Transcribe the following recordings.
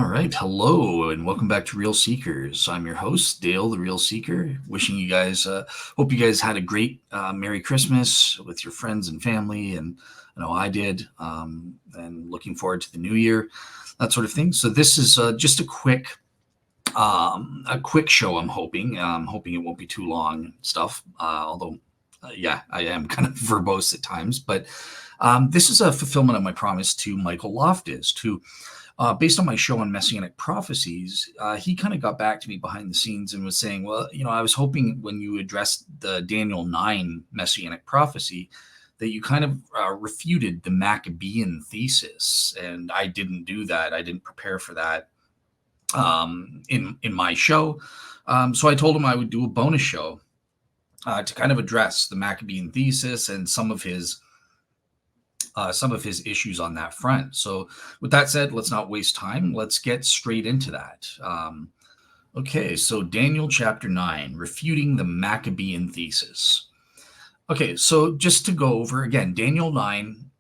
All right. Hello, and welcome back to Real Seekers. I'm your host, Dale, the Real Seeker. Wishing you guys, hope you guys had a great Merry Christmas with your friends and family. And I know I did. And looking forward to the new year, that sort of thing. So this is just a quick show. I'm hoping it won't be too long and stuff. Although, yeah, I am kind of verbose at times. But this is a fulfillment of my promise to Michael Loftus, who based on my show on Messianic Prophecies, he kind of got back to me behind the scenes and was saying, well, I was hoping when you addressed the Daniel 9 Messianic prophecy that you kind of refuted the Maccabean Thesis. And I didn't do that. I didn't prepare for that in my show. So I told him I would do a bonus show to kind of address the Maccabean Thesis and some of his issues on that front. So with that said, let's not waste time. Let's get straight into that. Okay, so Daniel chapter 9, refuting the Maccabean Thesis. Okay, so just to go over again, Daniel 9,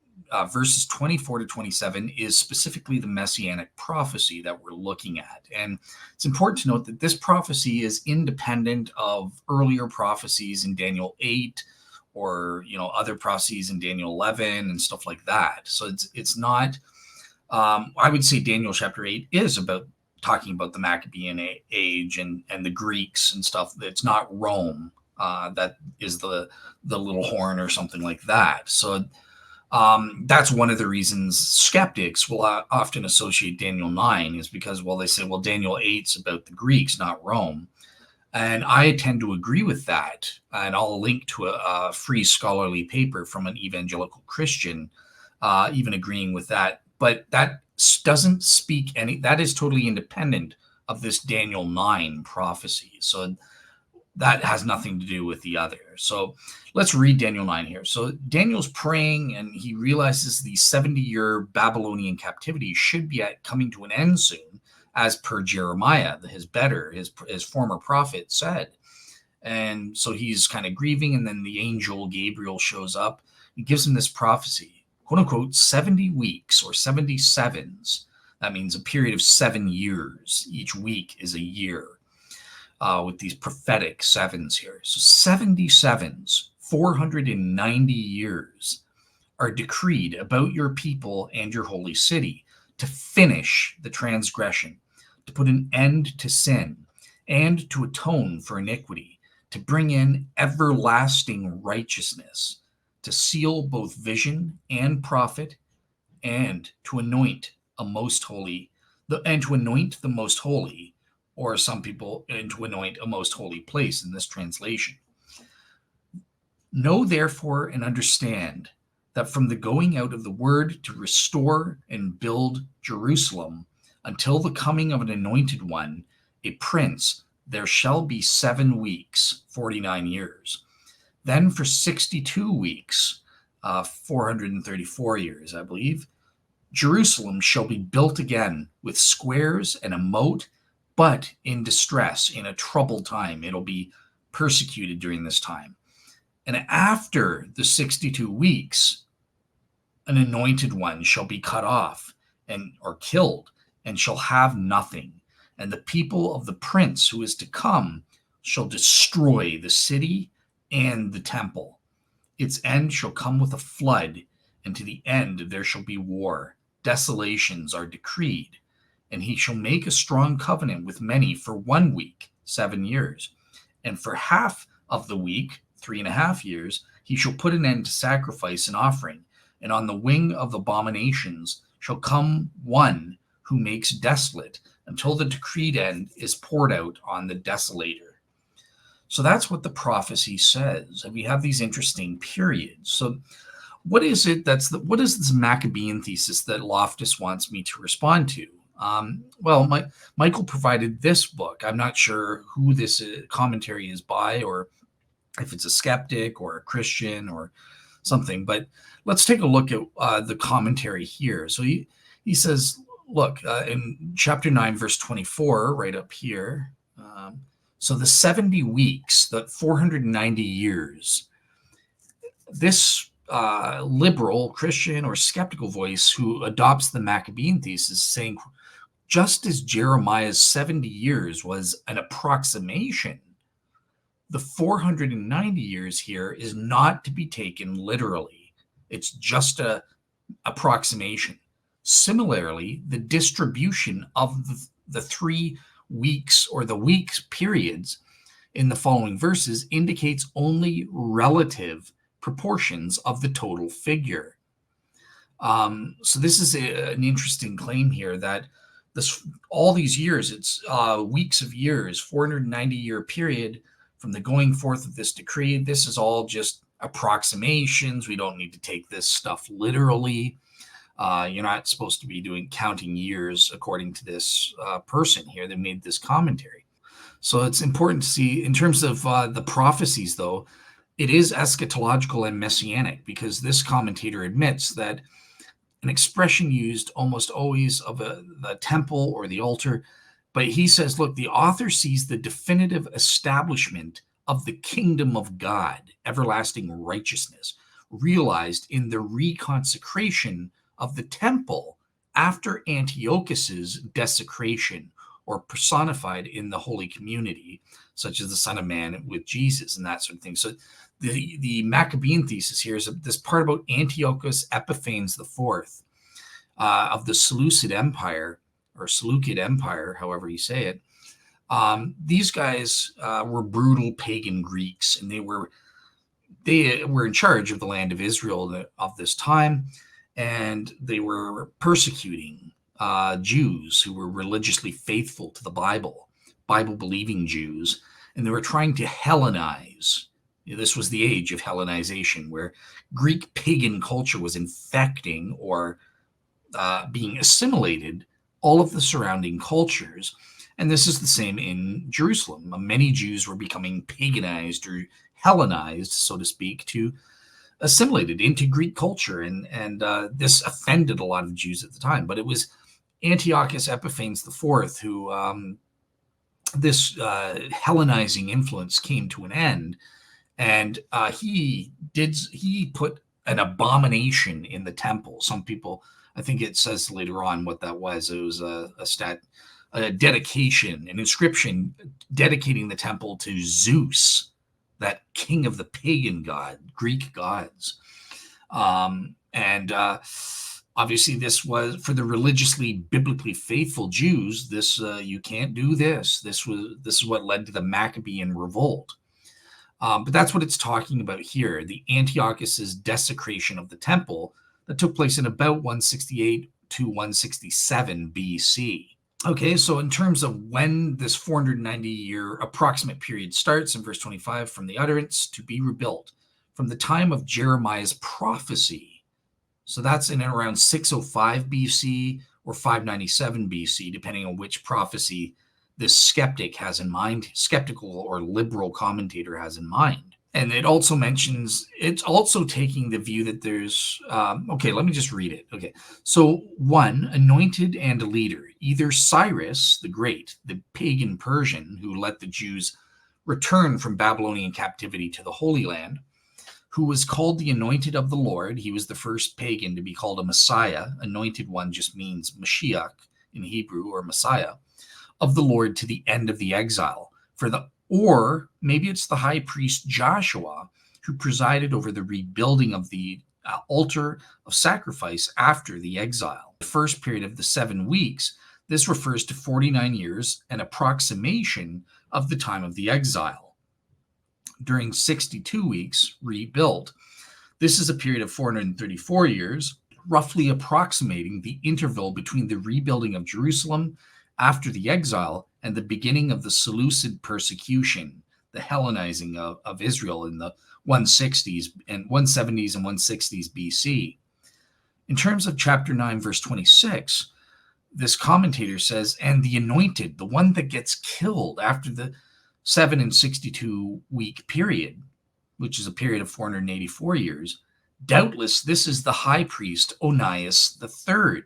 verses 24 to 27 is specifically the Messianic prophecy that we're looking at. And it's important to note that this prophecy is independent of earlier prophecies in Daniel 8, or other prophecies in Daniel 11 and stuff like that. So it's not. I would say Daniel chapter 8 is about talking about the Maccabean age and the Greeks and stuff. It's not Rome. That is the little horn or something like that. So that's one of the reasons skeptics will often associate Daniel 9 is because, well, they say, well, Daniel 8's about the Greeks, not Rome. And I tend to agree with that. And I'll link to a free scholarly paper from an evangelical Christian, even agreeing with that. But that doesn't speak that is totally independent of this Daniel 9 prophecy. So that has nothing to do with the other. So let's read Daniel 9 here. So Daniel's praying and he realizes the 70-year Babylonian captivity should be coming to an end soon, as per Jeremiah, his former prophet said. And so he's kind of grieving, and then the angel Gabriel shows up. He gives him this prophecy, quote unquote, 70 weeks or 77s. That means a period of 7 years. Each week is a year with these prophetic sevens here. So 77s, 490 years are decreed about your people and your holy city, to finish the transgression, to put an end to sin, and to atone for iniquity, to bring in everlasting righteousness, to seal both vision and prophet, and to anoint the most holy, or some people, and to anoint a most holy place in this translation. Know therefore and understand that from the going out of the word to restore and build Jerusalem until the coming of an anointed one, a prince, there shall be 7 weeks, 49 years. Then for 62 weeks, 434 years, I believe, Jerusalem shall be built again with squares and a moat, but in distress, in a troubled time. It'll be persecuted during this time. And after the 62 weeks, an anointed one shall be cut off or killed, and shall have nothing. And the people of the prince who is to come shall destroy the city and the temple. Its end shall come with a flood, and to the end there shall be war. Desolations are decreed. And he shall make a strong covenant with many for 1 week, 7 years. And for half of the week, 3.5 years, he shall put an end to sacrifice and offering. And on the wing of abominations shall come one who makes desolate, until the decreed end is poured out on the desolator. So that's what the prophecy says. And we have these interesting periods. So what is it what is this Maccabean thesis that Loftus wants me to respond to? Well, Michael provided this book. I'm not sure who this commentary is by, or if it's a skeptic or a Christian or something, but let's take a look at the commentary here. So he says, look, in chapter 9, verse 24, right up here, so the 70 weeks, the 490 years, this liberal Christian or skeptical voice who adopts the Maccabean thesis saying, just as Jeremiah's 70 years was an approximation, the 490 years here is not to be taken literally. It's just an approximation. Similarly, the distribution of the 3 weeks or the weeks periods in the following verses indicates only relative proportions of the total figure. So this is an interesting claim here that all these years, it's weeks of years, 490-year period from the going forth of this decree. This is all just approximations. We don't need to take this stuff literally. You're not supposed to be counting years according to this person here that made this commentary. So it's important to see in terms of the prophecies, though, it is eschatological and messianic, because this commentator admits that an expression used almost always of the temple or the altar, but he says, look, the author sees the definitive establishment of the kingdom of God, everlasting righteousness, realized in the reconsecration of the temple after Antiochus's desecration, or personified in the holy community, such as the Son of Man with Jesus and that sort of thing. So the Maccabean Thesis here is this part about Antiochus Epiphanes IV of the Seleucid Empire, or Seleucid Empire, however you say it. These guys were brutal pagan Greeks, and they were in charge of the land of Israel of this time, and they were persecuting Jews who were religiously faithful to the Bible-believing Jews, and they were trying to Hellenize. This was the age of Hellenization, where Greek pagan culture was infecting or being assimilated all of the surrounding cultures. And this is the same in Jerusalem. Many Jews were becoming paganized or Hellenized, so to speak, to assimilated into Greek culture. And this offended a lot of Jews at the time. But it was Antiochus Epiphanes IV who this Hellenizing influence came to an end. And he put an abomination in the temple. Some people, I think it says later on what that was. It was a dedication, an inscription dedicating the temple to Zeus, that king of the pagan Greek gods. Obviously, this was for the religiously, biblically faithful Jews. This you can't do this. This is what led to the Maccabean revolt. But that's what it's talking about here, the Antiochus's desecration of the temple that took place in about 168 to 167 BC. Okay, so in terms of when this 490-year approximate period starts, in verse 25, from the utterance to be rebuilt, from the time of Jeremiah's prophecy. So that's in and around 605 BC or 597 BC, depending on which prophecy this skeptic has in mind, skeptical or liberal commentator has in mind. And it also mentions, it's also taking the view that there's, okay, let me just read it. Okay, so 1, anointed and a leader, either Cyrus the Great, the pagan Persian who let the Jews return from Babylonian captivity to the Holy Land, who was called the anointed of the Lord. He was the first pagan to be called a Messiah. Anointed one just means Mashiach in Hebrew, or Messiah, of the Lord to the end of the exile. Or maybe it's the high priest Joshua, who presided over the rebuilding of the altar of sacrifice after the exile. The first period of the 7 weeks, this refers to 49 years, an approximation of the time of the exile. During 62 weeks, rebuilt. This is a period of 434 years, roughly approximating the interval between the rebuilding of Jerusalem after the exile and the beginning of the Seleucid persecution, the Hellenizing of Israel in the 170s and 160s BC. In terms of chapter 9, verse 26, this commentator says, and the anointed, the one that gets killed after the 7 and 62 week period, which is a period of 484 years, doubtless this is the high priest Onias III,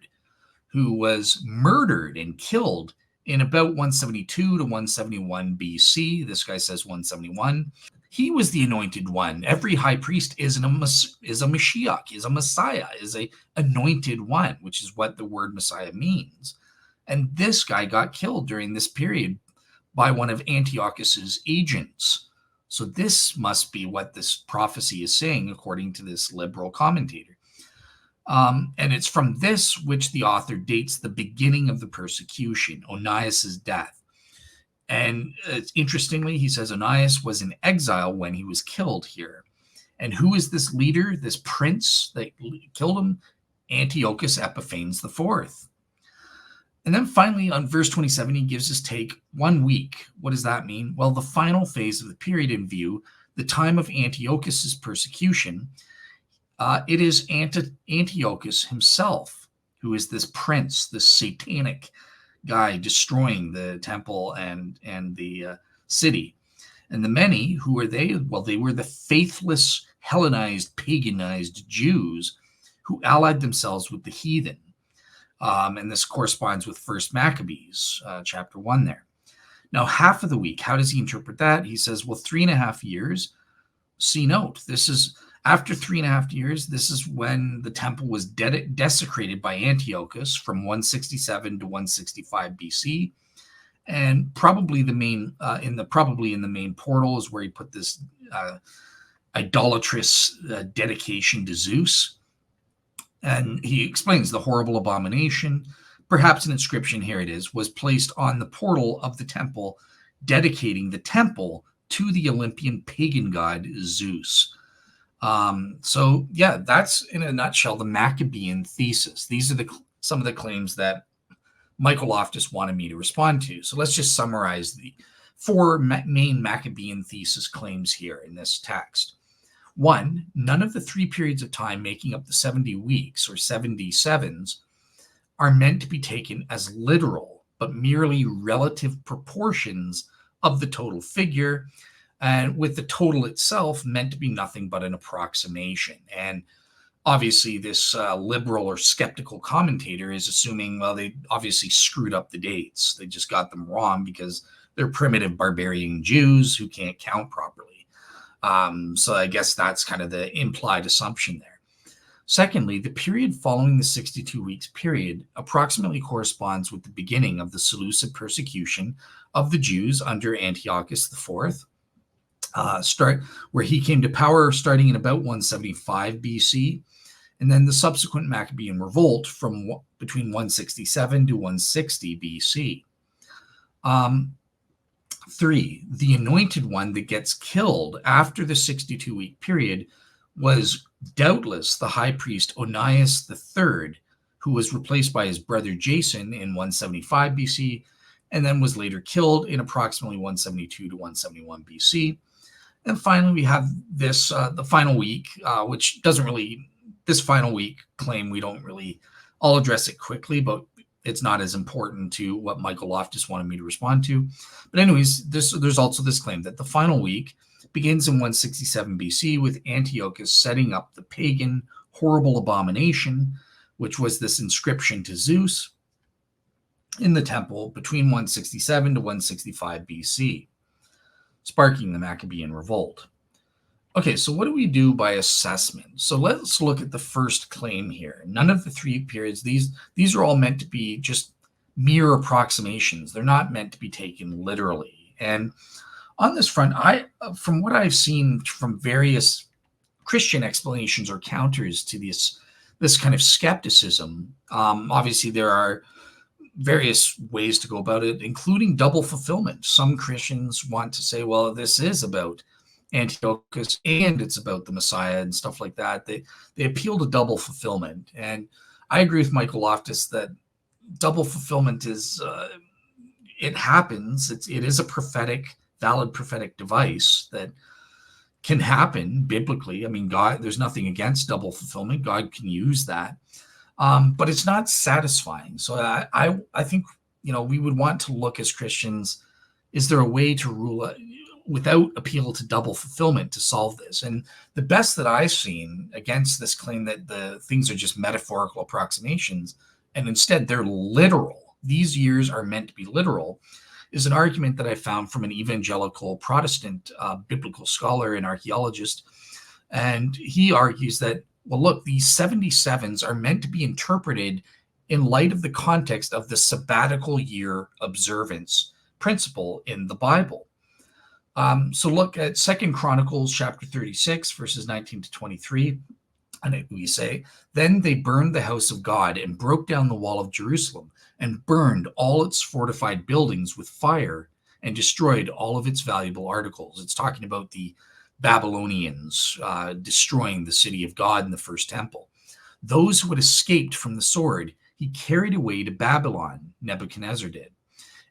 who was murdered and killed in about 172 to 171 BC. This guy says 171. He was the anointed one. Every high priest is a Mashiach, is a Messiah, is a anointed one, which is what the word Messiah means. And this guy got killed during this period by one of Antiochus's agents. So this must be what this prophecy is saying, according to this liberal commentator. And it's from this which the author dates the beginning of the persecution, Onias's death. And interestingly, he says Onias was in exile when he was killed here. And who is this leader, this prince that killed him? Antiochus Epiphanes IV. And then finally, on verse 27, he gives his take 1 week. What does that mean? Well, the final phase of the period in view, the time of Antiochus's persecution, it is Antiochus himself who is this prince, this satanic guy destroying the temple and the city. And the many, who were they? Well, they were the faithless, Hellenized, paganized Jews who allied themselves with the heathen. And this corresponds with 1 Maccabees, chapter 1 there. Now, half of the week, how does he interpret that? He says, well, 3.5 years. See note, this is after 3.5 years, this is when the temple was desecrated by Antiochus from 167 to 165 BC. And probably the main in the main portal is where he put this idolatrous dedication to Zeus. And he explains the horrible abomination, perhaps an inscription, here it is, was placed on the portal of the temple, dedicating the temple to the Olympian pagan god Zeus. So yeah, that's in a nutshell the Maccabean Thesis. These are some of the claims that Michael Loftus wanted me to respond to. So let's just summarize the 4 main Maccabean Thesis claims here in this text. 1, none of the 3 periods of time making up the 70 weeks or 77s are meant to be taken as literal, but merely relative proportions of the total figure, and with the total itself meant to be nothing but an approximation. And obviously this liberal or skeptical commentator is assuming, well, they obviously screwed up the dates. They just got them wrong because they're primitive barbarian Jews who can't count properly. So I guess that's kind of the implied assumption there. Secondly, the period following the 62 weeks period approximately corresponds with the beginning of the Seleucid persecution of the Jews under Antiochus IV, where he came to power starting in about 175 BC, and then the subsequent Maccabean revolt from between 167 to 160 BC. 3, the anointed one that gets killed after the 62-week period was doubtless the high priest Onias III, who was replaced by his brother Jason in 175 BC, and then was later killed in approximately 172 to 171 BC. And finally, we have this, the final week, which doesn't really, this final week claim, we don't really, I'll address it quickly, but it's not as important to what Michael Loftus wanted me to respond to. But anyways, there's also this claim that the final week begins in 167 BC with Antiochus setting up the pagan horrible abomination, which was this inscription to Zeus in the temple between 167 to 165 BC, sparking the Maccabean revolt. Okay, so what do we do by assessment? So let's look at the first claim here. None of the 3 periods, these are all meant to be just mere approximations. They're not meant to be taken literally. And on this front, from what I've seen from various Christian explanations or counters to this kind of skepticism, obviously there are various ways to go about it, including double fulfillment. Some Christians want to say, well, this is about Antiochus and it's about the Messiah and stuff like that. They appeal to double fulfillment. And I agree with Michael Loftus that double fulfillment is, it happens. It is a valid prophetic device that can happen biblically. I mean, God, there's nothing against double fulfillment. God can use that. But it's not satisfying. So I think, we would want to look as Christians, is there a way to rule it without appeal to double fulfillment to solve this? And the best that I've seen against this claim that the things are just metaphorical approximations, and instead they're literal, these years are meant to be literal, is an argument that I found from an evangelical Protestant biblical scholar and archaeologist. And he argues that, well, look, these 77s are meant to be interpreted in light of the context of the sabbatical year observance principle in the Bible. So look at 2 Chronicles chapter 36, verses 19 to 23. And we say, then they burned the house of God and broke down the wall of Jerusalem and burned all its fortified buildings with fire and destroyed all of its valuable articles. It's talking about the Babylonians destroying the city of God in the first temple. Those who had escaped from the sword, he carried away to Babylon, Nebuchadnezzar did.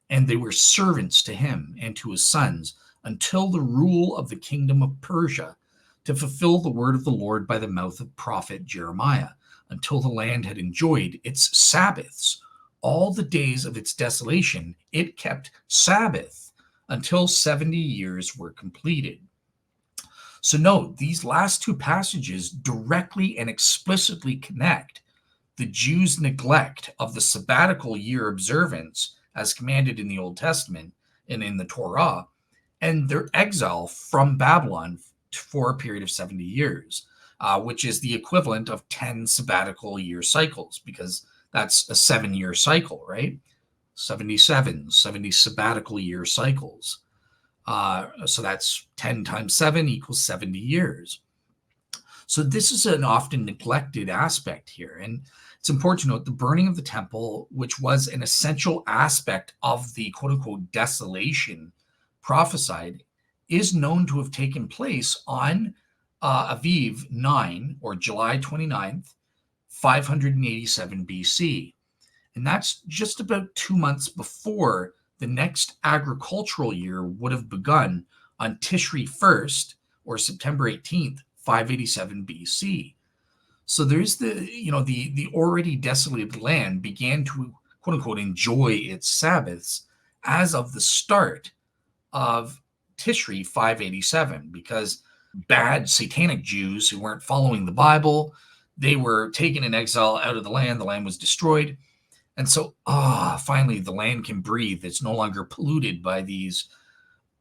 And they were servants to him and to his sons until the rule of the kingdom of Persia, to fulfill the word of the Lord by the mouth of prophet Jeremiah, until the land had enjoyed its Sabbaths. All the days of its desolation, it kept Sabbath until 70 years were completed. So note, these last two passages directly and explicitly connect the Jews' neglect of the sabbatical year observance as commanded in the Old Testament and in the Torah, and their exile from Babylon for a period of 70 years, which is the equivalent of 10 sabbatical year cycles, because that's a 7-year cycle, right? 70 sabbatical year cycles. So that's 10 times 7 equals 70 years. So this is an often neglected aspect here. And it's important to note the burning of the temple, which was an essential aspect of the quote unquote desolation prophesied, is known to have taken place on Aviv 9, or July 29th, 587 BC. And that's just about 2 months before the next agricultural year would have begun on Tishri 1st, or September 18th, 587 BC. So there's the already desolated land began to quote unquote enjoy its Sabbaths as of the start of Tishri 587, because bad satanic Jews who weren't following the Bible, they were taken in exile out of the land was destroyed. And so finally the land can breathe. It's no longer polluted by these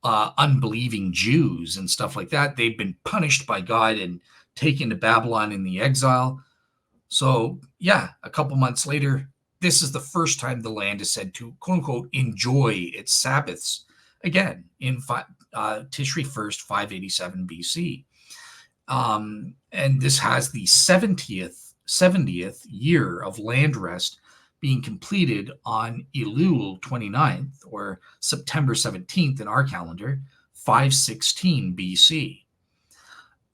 unbelieving Jews and stuff like that. They've been punished by God and taken to Babylon in the exile. So yeah, a couple months later, this is the first time the land is said to quote unquote enjoy its Sabbaths again in Tishri 1st, 587 BC. And this has the 70th year of land rest being completed on Elul 29th, or September 17th in our calendar, 516 BC.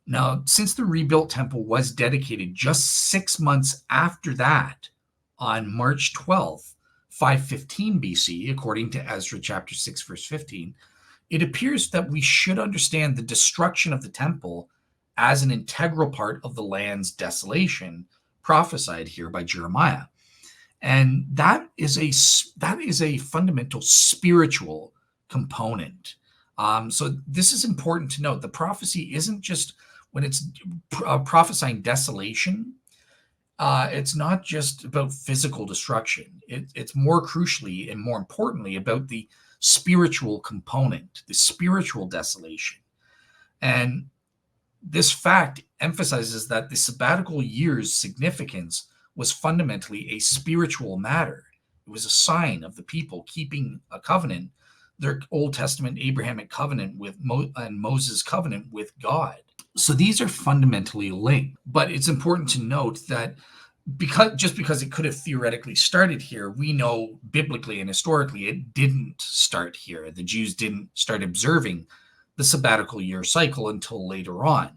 Now, since the rebuilt temple was dedicated just 6 months after that, on March 12th, 515 BC, according to Ezra chapter 6, verse 15, it appears that we should understand the destruction of the temple as an integral part of the land's desolation prophesied here by Jeremiah. And that is a fundamental spiritual component. So this is important to note. The prophecy isn't just when it's prophesying desolation. It's not just about physical destruction. It's more crucially and more importantly about the spiritual component, the spiritual desolation. And this fact emphasizes that the sabbatical year's significance was fundamentally a spiritual matter. It was a sign of the people keeping a covenant, their Old Testament Abrahamic covenant and Moses' covenant with God. So these are fundamentally linked. But it's important to note that because it could have theoretically started here, we know biblically and historically it didn't start here. The Jews didn't start observing the sabbatical year cycle until later on.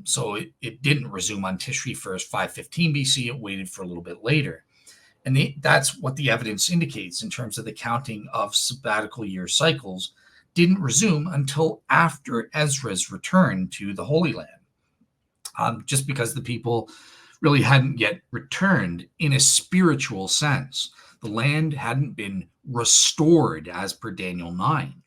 So it didn't resume on Tishri 1st, 515 BC. It waited for a little bit later. And that's what the evidence indicates in terms of the counting of sabbatical year cycles didn't resume until after Ezra's return to the Holy Land, just because the people really hadn't yet returned in a spiritual sense. The land hadn't been restored as per Daniel 9.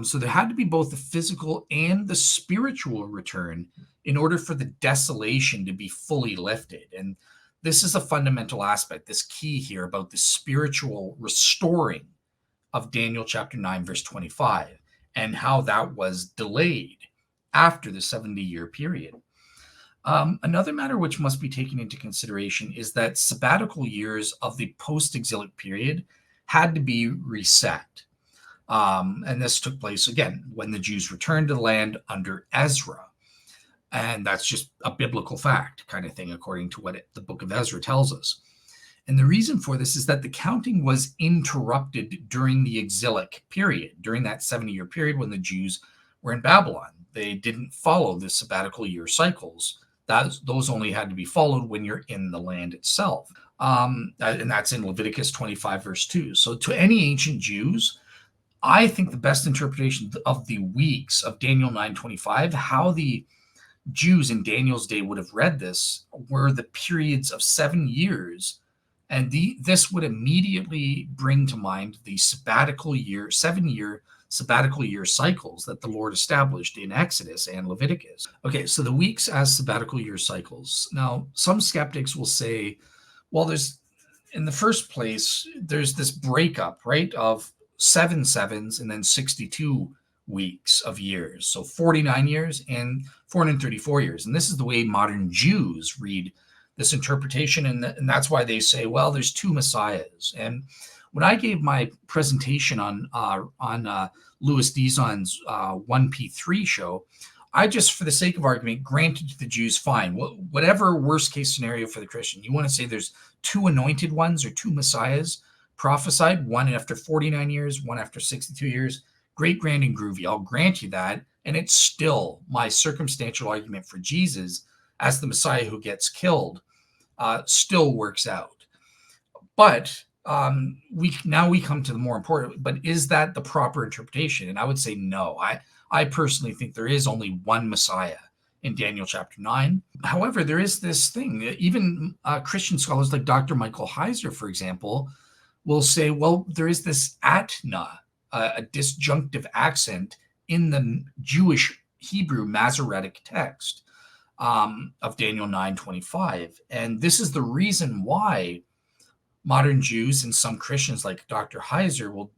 So there had to be both the physical and the spiritual return in order for the desolation to be fully lifted. And this is a fundamental aspect, this key here about the spiritual restoring of Daniel chapter 9, verse 25, and how that was delayed after the 70-year period. Another matter which must be taken into consideration is that sabbatical years of the post-exilic period had to be reset. And this took place, again, when the Jews returned to the land under Ezra. And that's just a biblical fact kind of thing, according to what the book of Ezra tells us. And the reason for this is that the counting was interrupted during the exilic period, during that 70-year period when the Jews were in Babylon. They didn't follow the sabbatical year cycles. Those only had to be followed when you're in the land itself. And that's in Leviticus 25, verse 2. So to any ancient Jews, I think the best interpretation of the weeks of Daniel 9:25, how the Jews in Daniel's day would have read this, were the periods of 7 years. And this would immediately bring to mind the sabbatical year, 7-year sabbatical year cycles that the Lord established in Exodus and Leviticus. Okay, so the weeks as sabbatical year cycles. Now, some skeptics will say, well, in the first place, there's this breakup, right, of 7 sevens and then 62 weeks of years. So 49 years and 434 years. And this is the way modern Jews read this interpretation. And that's why they say, well, there's 2 messiahs. And when I gave my presentation on Louis Dizon's 1P3 show, I just, for the sake of argument, granted to the Jews, fine, whatever worst case scenario for the Christian. You want to say there's 2 anointed ones or 2 messiahs prophesied, one after 49 years, one after 62 years, great, grand, and groovy. I'll grant you that. And it's still my circumstantial argument for Jesus as the Messiah who gets killed still works out. But we come to the more important, but is that the proper interpretation? And I would say no. I personally think there is only one Messiah in Daniel chapter 9. However, there is this thing, even Christian scholars like Dr. Michael Heiser, for example, will say, well, there is this atna, a disjunctive accent in the Jewish Hebrew Masoretic text of Daniel 9:25. And this is the reason why modern Jews and some Christians like Dr. Heiser will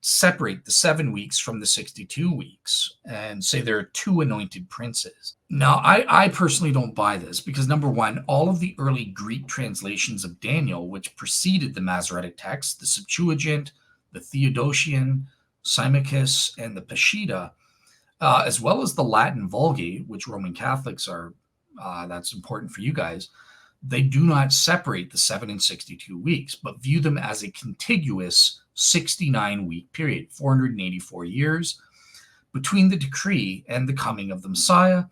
separate the 7 weeks from the 62 weeks and say there are 2 anointed princes. Now, I personally don't buy this because, number one, all of the early Greek translations of Daniel, which preceded the Masoretic text, the Septuagint, the Theodotian, Symmachus, and the Peshitta, as well as the Latin Vulgate, which Roman Catholics are, that's important for you guys, they do not separate the 7 and 62 weeks, but view them as a contiguous 69-week period, 484 years, between the decree and the coming of the Messiah,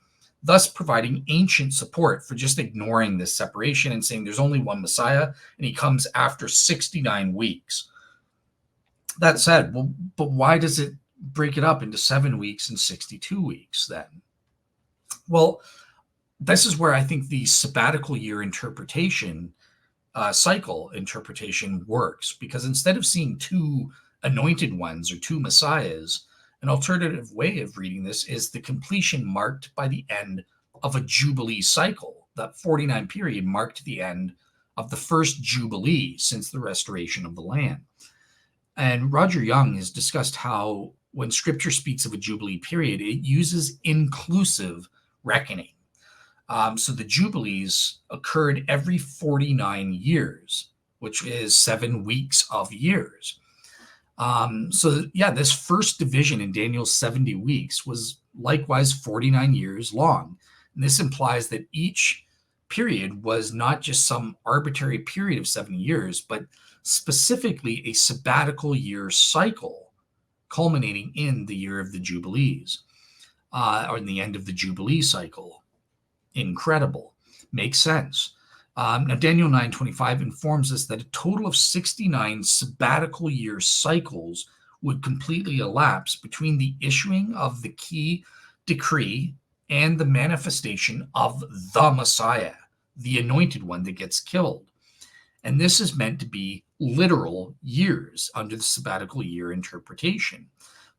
thus providing ancient support for just ignoring this separation and saying there's only one Messiah, and he comes after 69 weeks. That said, well, but why does it break it up into 7 weeks and 62 weeks then? Well, this is where I think the sabbatical year interpretation, cycle interpretation works, because instead of seeing 2 anointed ones or 2 messiahs, an alternative way of reading this is the completion marked by the end of a Jubilee cycle. That 49 period marked the end of the first Jubilee since the restoration of the land. And Roger Young has discussed how when Scripture speaks of a Jubilee period, it uses inclusive reckoning. So the Jubilees occurred every 49 years, which is 7 weeks of years. This first division in Daniel's 70 weeks was likewise 49 years long. And this implies that each period was not just some arbitrary period of 7 years, but specifically a sabbatical year cycle culminating in the year of the Jubilees, or in the end of the Jubilee cycle. Incredible. Makes sense. Now, Daniel 9:25 informs us that a total of 69 sabbatical year cycles would completely elapse between the issuing of the key decree and the manifestation of the Messiah, the anointed one that gets killed. And this is meant to be literal years under the sabbatical year interpretation.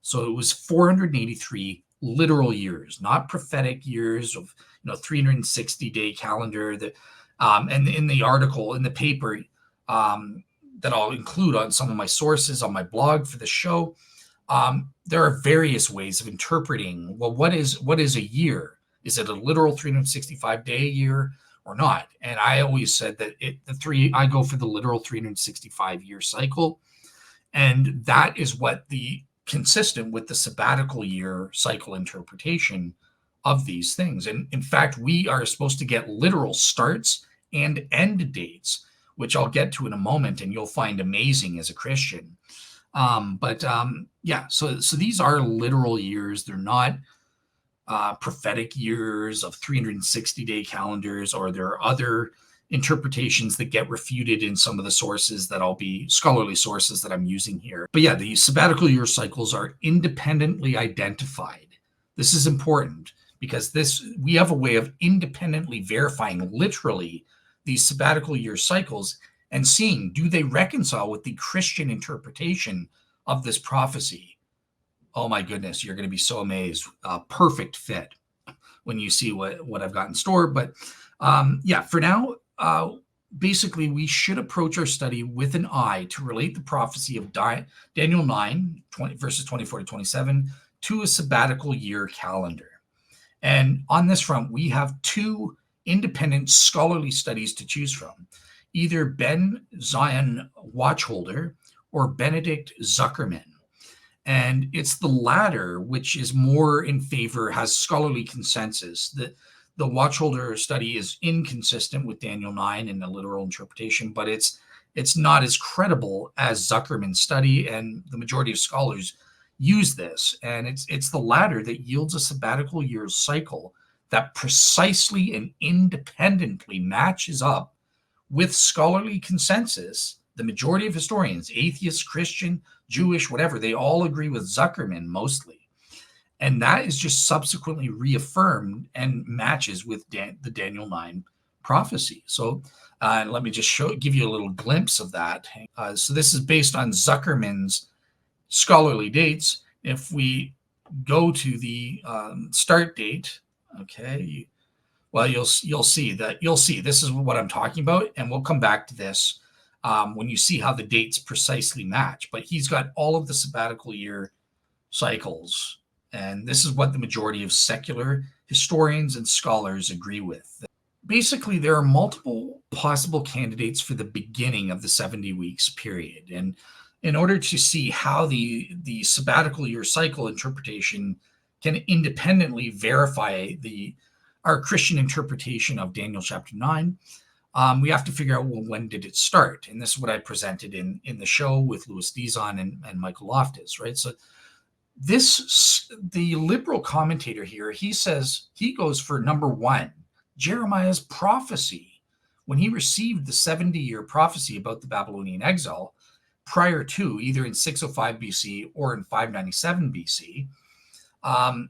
So it was 483 literal years, not prophetic years of 360-day calendar. That and in the article in the paper that I'll include on some of my sources on my blog for the show, there are various ways of interpreting. Well, what is a year? Is it a literal 365-day year or not? And I always said that I go for the literal 365-year cycle. And that is what consistent with the sabbatical year cycle interpretation of these things. And in fact, we are supposed to get literal starts and end dates, which I'll get to in a moment, and you'll find amazing as a Christian. Yeah, so these are literal years. They're not prophetic years of 360-day calendars, or there are other interpretations that get refuted in some of the sources that I'll be scholarly sources that I'm using here. But yeah, the sabbatical year cycles are independently identified. This is important because we have a way of independently verifying literally these sabbatical year cycles and seeing, do they reconcile with the Christian interpretation of this prophecy? Oh my goodness, you're going to be so amazed. Perfect fit when you see what I've got in store. But yeah, for now, basically, we should approach our study with an eye to relate the prophecy of Daniel 9, verses 24 to 27, to a sabbatical year calendar. And on this front, we have two independent scholarly studies to choose from, either Ben Zion Watchholder or Benedict Zuckerman. And it's the latter which is more in favor, has scholarly consensus. The Watchholder study is inconsistent with Daniel 9 in the literal interpretation, but it's not as credible as Zuckerman's study, and the majority of scholars use this. And it's the latter that yields a sabbatical year cycle that precisely and independently matches up with scholarly consensus. The majority of historians, atheists, Christian, Jewish, whatever, they all agree with Zuckerman mostly. And that is just subsequently reaffirmed and matches with the Daniel 9 prophecy. So let me just give you a little glimpse of that. So this is based on Zuckerman's scholarly dates. If we go to the start date, okay, well, you'll see this is what I'm talking about, and we'll come back to this when you see how the dates precisely match. But he's got all of the sabbatical year cycles, and this is what the majority of secular historians and scholars agree with. Basically, there are multiple possible candidates for the beginning of the 70 weeks period. And in order to see how the sabbatical year cycle interpretation can independently verify our Christian interpretation of Daniel chapter 9, we have to figure out, well, when did it start? And this is what I presented in the show with Louis Dizon and Michael Loftus, right? So the liberal commentator here, he says he goes for number one, Jeremiah's prophecy. When he received the 70-year prophecy about the Babylonian exile prior to, either in 605 BC or in 597 BC,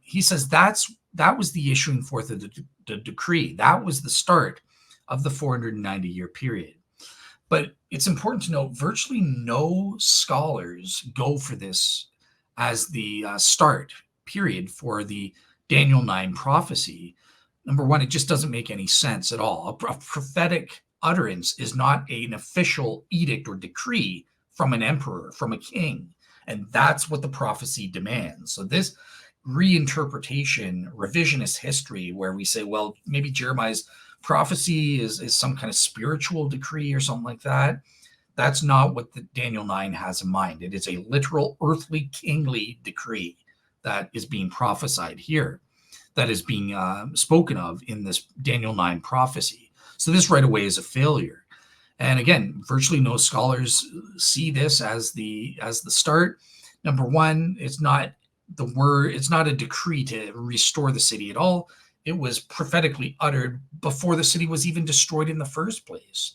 he says that was the issuing forth of the decree. That was the start of the 490-year period. But it's important to note, virtually no scholars go for this as the start period for the Daniel 9 prophecy. Number one, it just doesn't make any sense at all. A prophetic utterance is not an official edict or decree from an emperor, from a king. And that's what the prophecy demands. So this reinterpretation, revisionist history, where we say, well, maybe Jeremiah's prophecy is some kind of spiritual decree or something like that. That's not what the Daniel 9 has in mind. It is a literal earthly kingly decree that is being prophesied here, that is being spoken of in this Daniel 9 prophecy. So this right away is a failure. And again, virtually no scholars see this as the start. Number one, it's not a decree to restore the city at all. It was prophetically uttered before the city was even destroyed in the first place.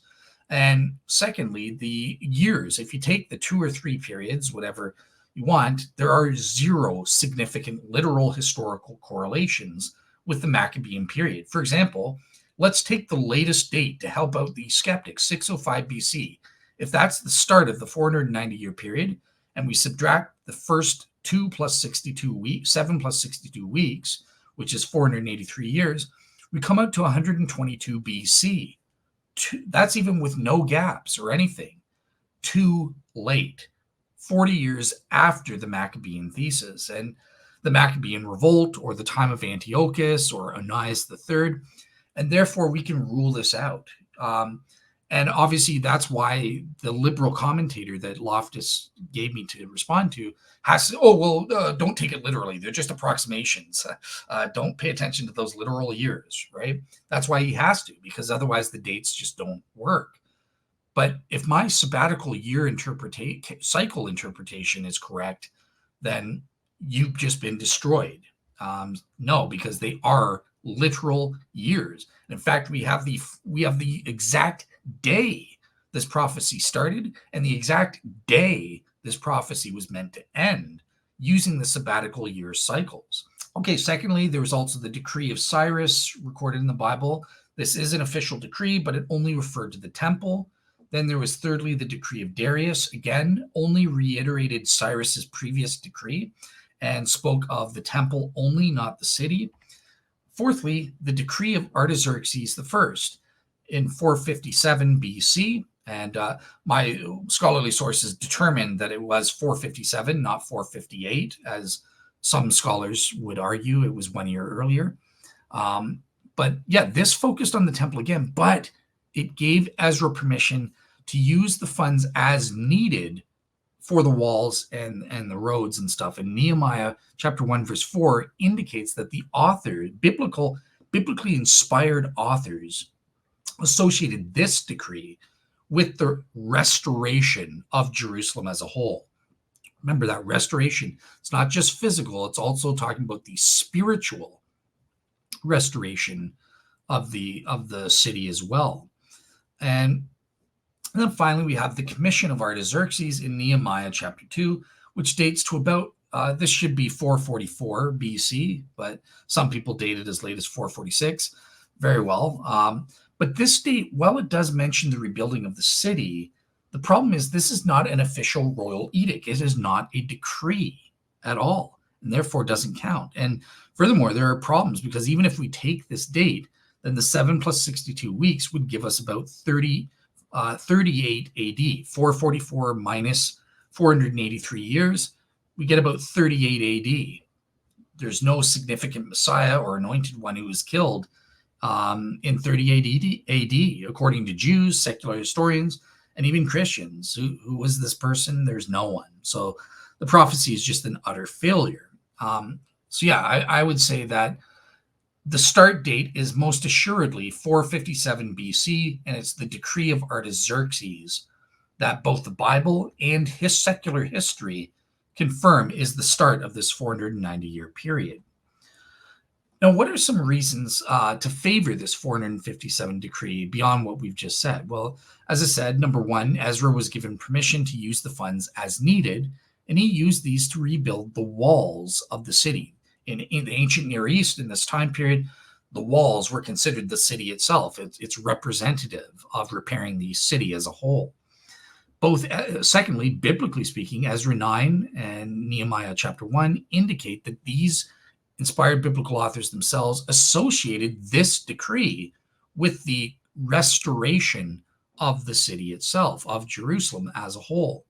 And secondly, the years, if you take the 2 or 3 periods, whatever you want, there are zero significant literal historical correlations with the Maccabean period. For example, let's take the latest date to help out the skeptics, 605 BC. If that's the start of the 490-year period, and we subtract the first 7 plus 62 weeks, which is 483 years, we come out to 122 BC. That's even with no gaps or anything. Too late. 40 years after the Maccabean Thesis. And the Maccabean revolt or the time of Antiochus or Onias III, and therefore we can rule this out. And obviously that's why the liberal commentator that Loftus gave me to respond to has to, don't take it literally. They're just approximations. Don't pay attention to those literal years, right? That's why he has to, because otherwise the dates just don't work. But if my sabbatical year cycle interpretation is correct, then you've just been destroyed. No, because they are literal years. In fact, we have the exact day this prophecy started and the exact day this prophecy was meant to end using the sabbatical year cycles. Okay, secondly, there was also the decree of Cyrus recorded in the Bible. This is an official decree, but it only referred to the temple. Then there was thirdly the decree of Darius, again, only reiterated Cyrus's previous decree and spoke of the temple only, not the city. Fourthly, the decree of Artaxerxes I in 457 BC, and my scholarly sources determined that it was 457, not 458, as some scholars would argue it was 1 year earlier. But yeah, this focused on the temple again, but it gave Ezra permission to use the funds as needed for the walls and the roads and stuff. And Nehemiah chapter 1, verse 4 indicates that the author, biblically inspired authors, associated this decree with the restoration of Jerusalem as a whole. Remember that restoration, it's not just physical, it's also talking about the spiritual restoration of the city as well. And then finally, we have the commission of Artaxerxes in Nehemiah chapter 2, which dates to about, this should be 444 BC, but some people date it as late as 446. Very well. But this date, while it does mention the rebuilding of the city, the problem is this is not an official royal edict. It is not a decree at all, and therefore doesn't count. And furthermore, there are problems because even if we take this date, then the 7 plus 62 weeks would give us about 38 AD, 444 minus 483 years, we get about 38 AD. There's no significant Messiah or anointed one who was killed in 38 AD, according to Jews, secular historians, and even Christians. Who was this person? There's no one. So the prophecy is just an utter failure. I would say that the start date is most assuredly 457 BC, and it's the decree of Artaxerxes that both the Bible and his secular history confirm is the start of this 490-year period. Now, what are some reasons to favor this 457 decree beyond what we've just said? Well, as I said, number one, Ezra was given permission to use the funds as needed, and he used these to rebuild the walls of the city. In the ancient Near East, in this time period, the walls were considered the city itself. It's representative of repairing the city as a whole. Secondly, biblically speaking, Ezra 9 and Nehemiah chapter 1 indicate that these inspired biblical authors themselves associated this decree with the restoration of the city itself, of Jerusalem as a whole.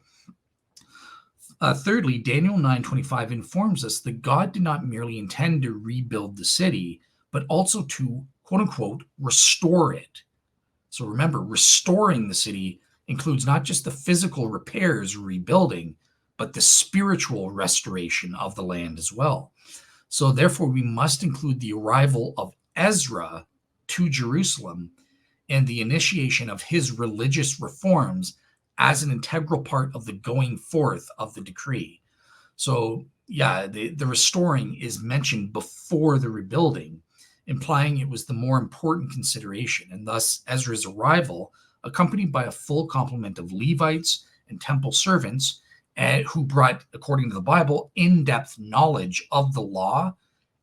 Thirdly, Daniel 9:25 informs us that God did not merely intend to rebuild the city, but also to, quote unquote, restore it. So remember, restoring the city includes not just the physical repairs or rebuilding, but the spiritual restoration of the land as well. So therefore, we must include the arrival of Ezra to Jerusalem and the initiation of his religious reforms as an integral part of the going forth of the decree. So yeah, the restoring is mentioned before the rebuilding, implying it was the more important consideration, and thus Ezra's arrival, accompanied by a full complement of Levites and temple servants, who brought, according to the Bible, in-depth knowledge of the law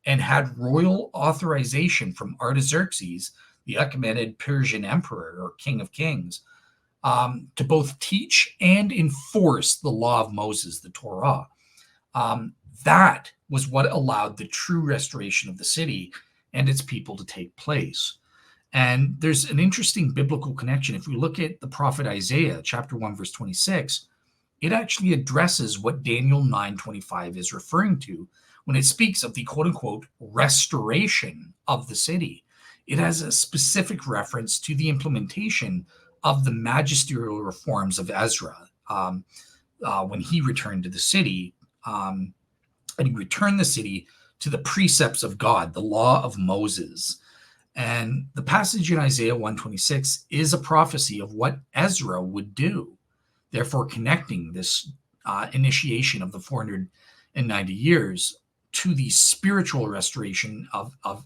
and had royal authorization from Artaxerxes, the Achaemenid Persian emperor or king of kings, to both teach and enforce the law of Moses, the Torah. That was what allowed the true restoration of the city and its people to take place. And there's an interesting biblical connection. If we look at the prophet Isaiah, chapter 1, verse 26, it actually addresses what Daniel 9:25 is referring to when it speaks of the quote-unquote restoration of the city. It has a specific reference to the implementation of the magisterial reforms of Ezra when he returned to the city. And he returned the city to the precepts of God, the law of Moses. And the passage in Isaiah 126 is a prophecy of what Ezra would do, therefore connecting this initiation of the 490 years to the spiritual restoration of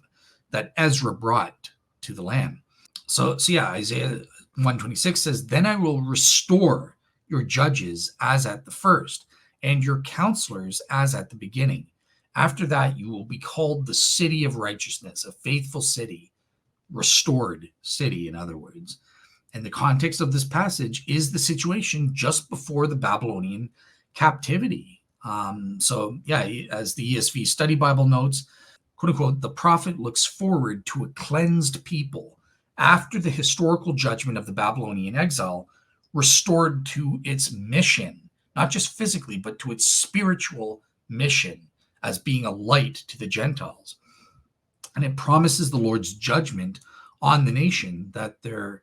that Ezra brought to the land. So yeah, Isaiah 126 says, "Then I will restore your judges as at the first, and your counselors as at the beginning. After that, you will be called the city of righteousness, a faithful city, restored city, in other words." And the context of this passage is the situation just before the Babylonian captivity. So yeah, as the ESV Study Bible notes, quote unquote, "The prophet looks forward to a cleansed people after the historical judgment of the Babylonian exile, restored to its mission, not just physically, but to its spiritual mission as being a light to the Gentiles." And it promises the Lord's judgment on the nation, that their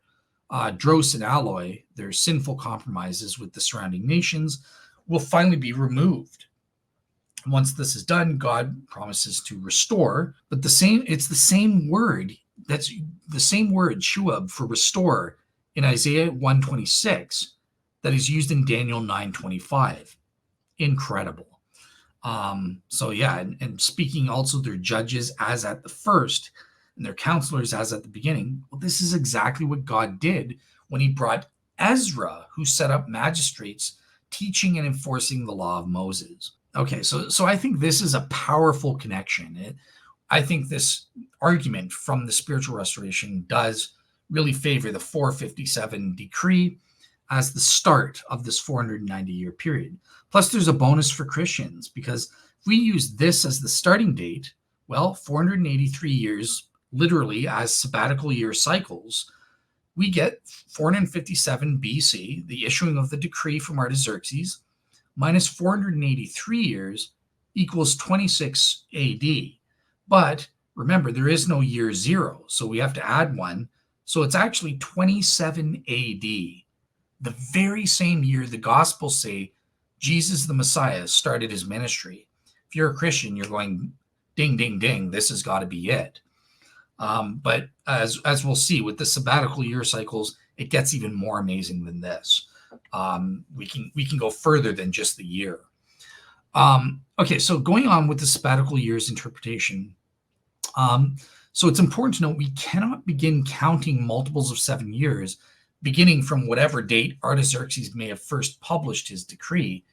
dross and alloy, their sinful compromises with the surrounding nations, will finally be removed. And once this is done, God promises to restore, but it's the same word, that's the same word, shuab, for restore in Isaiah 126 that is used in Daniel 9:25. Incredible. So yeah, and speaking also their judges as at the first and their counselors as at the beginning. Well, this is exactly what God did when he brought Ezra, who set up magistrates teaching and enforcing the law of Moses. Okay, so I think this is a powerful connection. I think this argument from the spiritual restoration does really favor the 457 decree as the start of this 490-year period. Plus, there's a bonus for Christians, because if we use this as the starting date, well, 483 years literally as sabbatical year cycles, we get 457 BC, the issuing of the decree from Artaxerxes, minus 483 years equals 26 AD. But remember, there is no year zero, so we have to add one. So it's actually 27 AD, the very same year the Gospels say Jesus the Messiah started his ministry. If you're a Christian, you're going, ding, ding, ding, this has got to be it. But as we'll see with the sabbatical year cycles, it gets even more amazing than this. We can go further than just the year. Okay, so going on with the sabbatical years interpretation. So it's important to note we cannot begin counting multiples of 7 years, beginning from whatever date Artaxerxes may have first published his decree,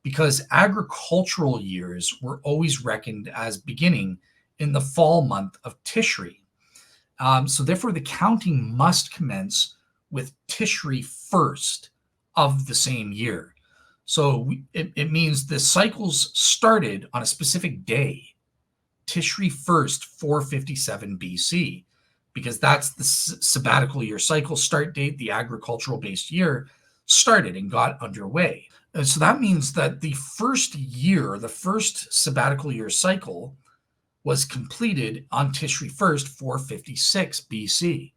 because agricultural years were always reckoned as beginning in the fall month of Tishri. So therefore, the counting must commence with Tishri first of the same year. So it means the cycles started on a specific day, Tishri 1st, 457 BC, because that's the sabbatical year cycle start date. The agricultural-based year started and got underway. And so that means that the first year, the first sabbatical year cycle, was completed on Tishri 1st, 456 BC.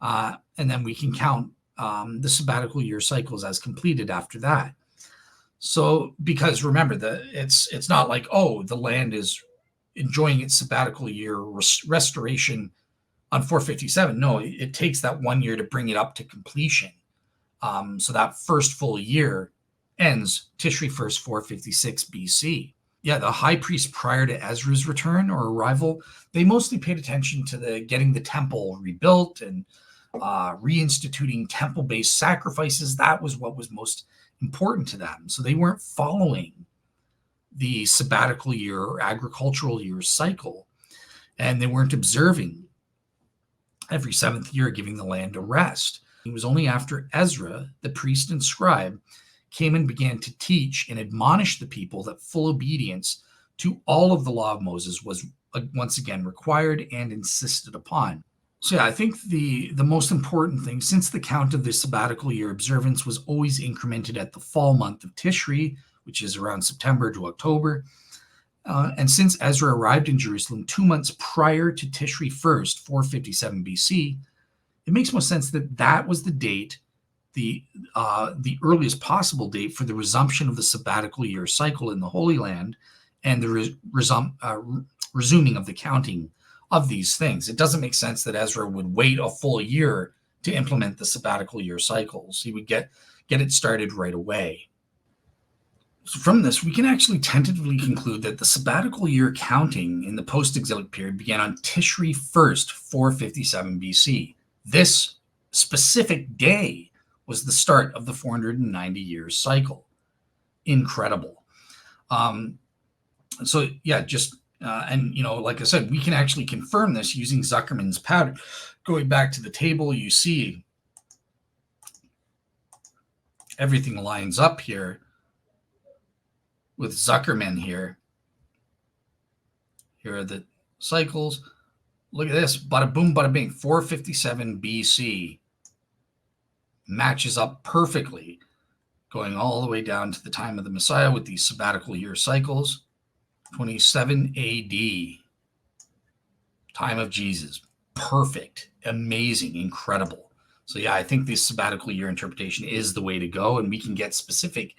And then we can count the sabbatical year cycles as completed after that. So, because remember, it's not like, oh, the land is enjoying its sabbatical year restoration on 457. No, it takes that 1 year to bring it up to completion. So that first full year ends Tishri 1st, 456 BC. Yeah, the high priest prior to Ezra's return or arrival, they mostly paid attention to getting the temple rebuilt and reinstituting temple-based sacrifices. That was what was most important to them. So they weren't following the sabbatical year or agricultural year cycle, and they weren't observing every seventh year giving the land a rest. It was only after Ezra, the priest and scribe, came and began to teach and admonish the people that full obedience to all of the law of Moses was once again required and insisted upon. So yeah, I think the most important thing, since the count of the sabbatical year observance was always incremented at the fall month of Tishri, which is around September to October, and since Ezra arrived in Jerusalem 2 months prior to Tishri 1st, 457 BC, it makes most sense that that was the date, the earliest possible date for the resumption of the sabbatical year cycle in the Holy Land and the resuming of the counting of these things. It doesn't make sense that Ezra would wait a full year to implement the sabbatical year cycles. He would get it started right away. So from this, we can actually tentatively conclude that the sabbatical year counting in the post-exilic period began on Tishri 1st, 457 BC. This specific day was the start of the 490-year cycle. Incredible. So yeah, just and like I said, we can actually confirm this using Zuckerman's pattern. Going back to the table, you see everything lines up here with Zuckerman here. Here are the cycles. Look at this. Bada boom, bada bing. 457 BC matches up perfectly, going all the way down to the time of the Messiah with these sabbatical year cycles. 27 AD, time of Jesus. Perfect, amazing, incredible. So yeah, I think this sabbatical year interpretation is the way to go, and we can get specific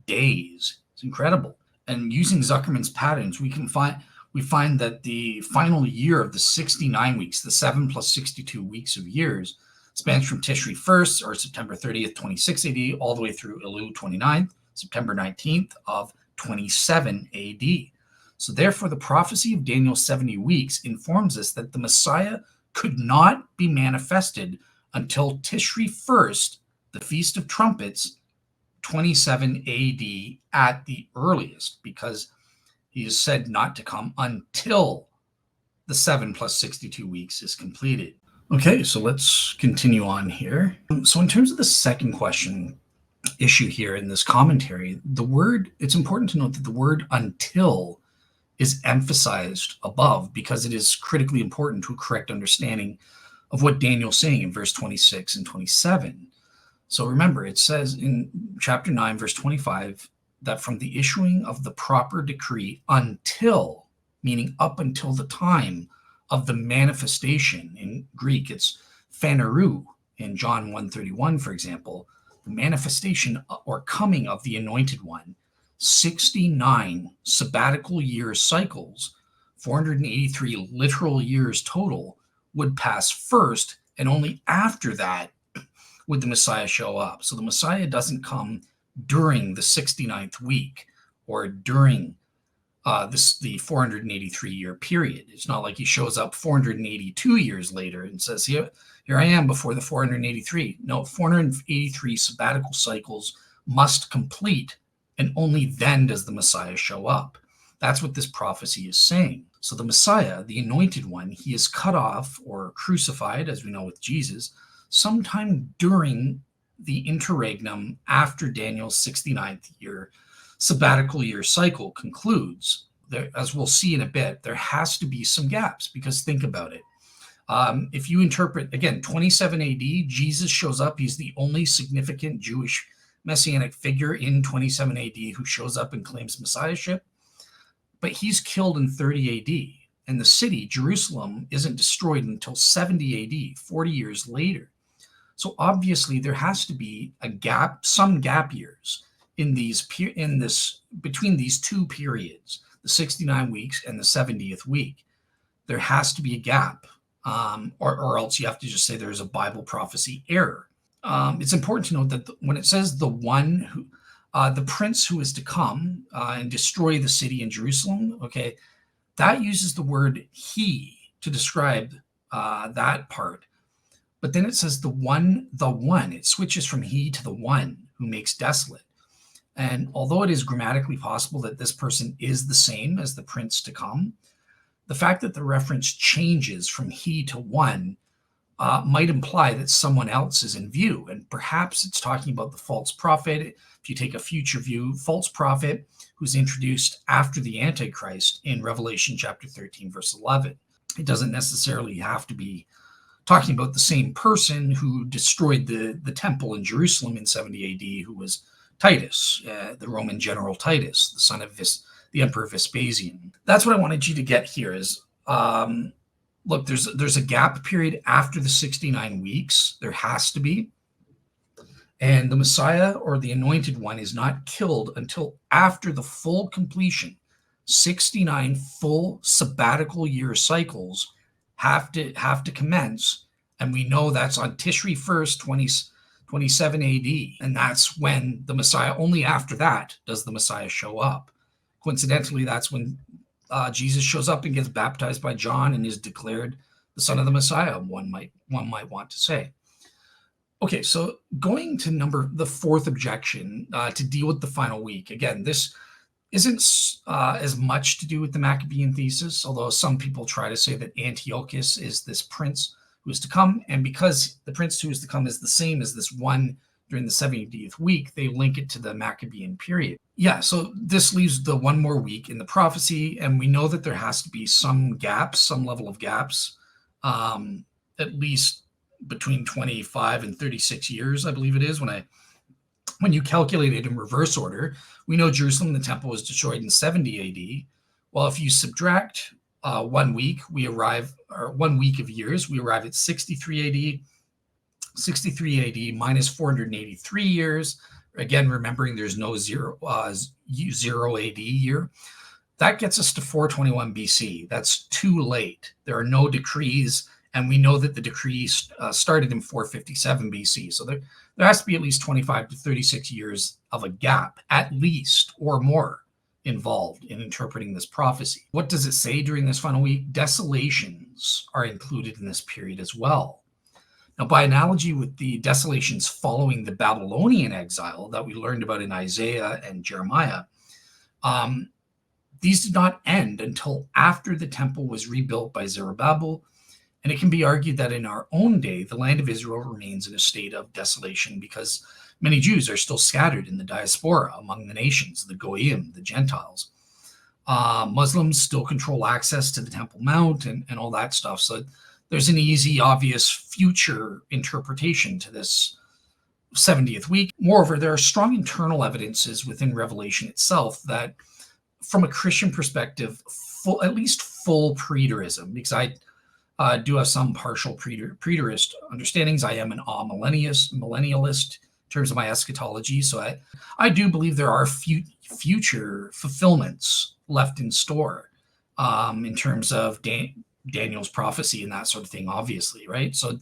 days. It's incredible. And using Zuckerman's patterns, we find that the final year of the 69 weeks, the 7 plus 62 weeks of years, spans from Tishri 1st, or September 30th, 26 AD, all the way through Elul 29th, September 19th of 27 AD. So therefore, the prophecy of Daniel's 70 weeks informs us that the Messiah could not be manifested until Tishri 1st, the Feast of Trumpets, 27 AD at the earliest, because he is said not to come until the 7 plus 62 weeks is completed. Okay, so let's continue on here. So in terms of the second question issue here in this commentary, it's important to note that the word until is emphasized above because it is critically important to a correct understanding of what Daniel's saying in verse 26 and 27. So remember, it says in chapter 9, verse 25, that from the issuing of the proper decree until, meaning up until the time of the manifestation. In Greek, it's phanerou. In John 1:31, for example, the manifestation or coming of the anointed one. 69 sabbatical year cycles, 483 literal years total, would pass first, and only after that would the Messiah show up. So the Messiah doesn't come during the 69th week or during the 483-year period. It's not like he shows up 482 years later and says, here I am before the 483. No, 483 sabbatical cycles must complete, and only then does the Messiah show up. That's what this prophecy is saying. So the Messiah, the anointed one, he is cut off or crucified, as we know with Jesus, sometime during the interregnum after Daniel's 69th year sabbatical year cycle concludes. There, as we'll see in a bit, there has to be some gaps, because think about it. If you interpret, again, 27 AD, Jesus shows up. He's the only significant Jewish messianic figure in 27 AD who shows up and claims messiahship. But he's killed in 30 AD. And the city, Jerusalem, isn't destroyed until 70 AD, 40 years later. So obviously there has to be a gap, some gap years in between these two periods, the 69 weeks and the 70th week. There has to be a gap, or else you have to just say there's a Bible prophecy error. It's important to note that when it says the prince who is to come and destroy the city in Jerusalem, okay, that uses the word he to describe that part. But then it says the one, it switches from he to the one who makes desolate. And although it is grammatically possible that this person is the same as the prince to come, the fact that the reference changes from he to one might imply that someone else is in view. And perhaps it's talking about the false prophet. If you take a future view, false prophet who's introduced after the Antichrist in Revelation chapter 13, verse 11. It doesn't necessarily have to be talking about the same person who destroyed the temple in Jerusalem in 70 AD, who was Titus, the Roman general Titus, the son of the Emperor Vespasian. That's what I wanted you to get here is, look, there's a gap period after the 69 weeks. There has to be. And the Messiah or the anointed one is not killed until after the full completion. 69 full sabbatical year cycles have to commence. And we know that's on Tishri 1st, 27 AD. And that's when the Messiah, only after that does the Messiah show up. Coincidentally, that's when Jesus shows up and gets baptized by John and is declared the son of the Messiah, one might want to say. Okay, so going to the fourth objection to deal with the final week. Again, this isn't as much to do with the Maccabean Thesis, although some people try to say that Antiochus is this prince who is to come, and because the prince who is to come is the same as this one during the 70th week, they link it to the Maccabean period. Yeah, so this leaves the one more week in the prophecy, and we know that there has to be some gaps, some level of gaps, at least between 25 and 36 years, I believe it is, when you calculate it in reverse order. We know Jerusalem, the temple, was destroyed in 70 AD. Well, if you subtract 1 week, or 1 week of years, we arrive at 63 AD. 63 AD minus 483 years. Again, remembering there's no zero AD year. That gets us to 421 BC. That's too late. There are no decrees, and we know that the decree started in 457 BC. So there has to be at least 25 to 36 years of a gap, at least, or more, involved in interpreting this prophecy. What does it say during this final week? Desolations are included in this period as well. Now, by analogy with the desolations following the Babylonian exile that we learned about in Isaiah and Jeremiah, these did not end until after the temple was rebuilt by Zerubbabel. And it can be argued that in our own day, the land of Israel remains in a state of desolation because many Jews are still scattered in the diaspora among the nations, the Goyim, the Gentiles. Muslims still control access to the Temple Mount and all that stuff. So there's an easy, obvious future interpretation to this 70th week. Moreover, there are strong internal evidences within Revelation itself that, from a Christian perspective, at least full preterism, because I do have some partial preterist understandings. I am an millennialist in terms of my eschatology. So I do believe there are future fulfillments left in store in terms of Daniel's prophecy and that sort of thing, obviously, right? So,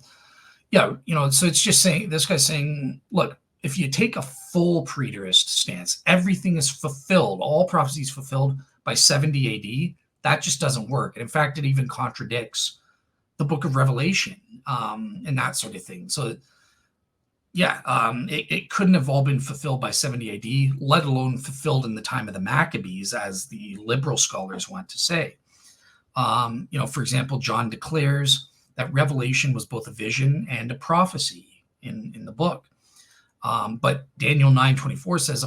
yeah, so it's just saying, this guy's saying, look, if you take a full preterist stance, everything is fulfilled, all prophecies fulfilled by 70 AD, that just doesn't work. And in fact, it even contradicts the book of Revelation and that sort of thing. So, yeah, it couldn't have all been fulfilled by 70 AD, let alone fulfilled in the time of the Maccabees, as the liberal scholars want to say. For example, John declares that Revelation was both a vision and a prophecy in the book. But Daniel 9:24 says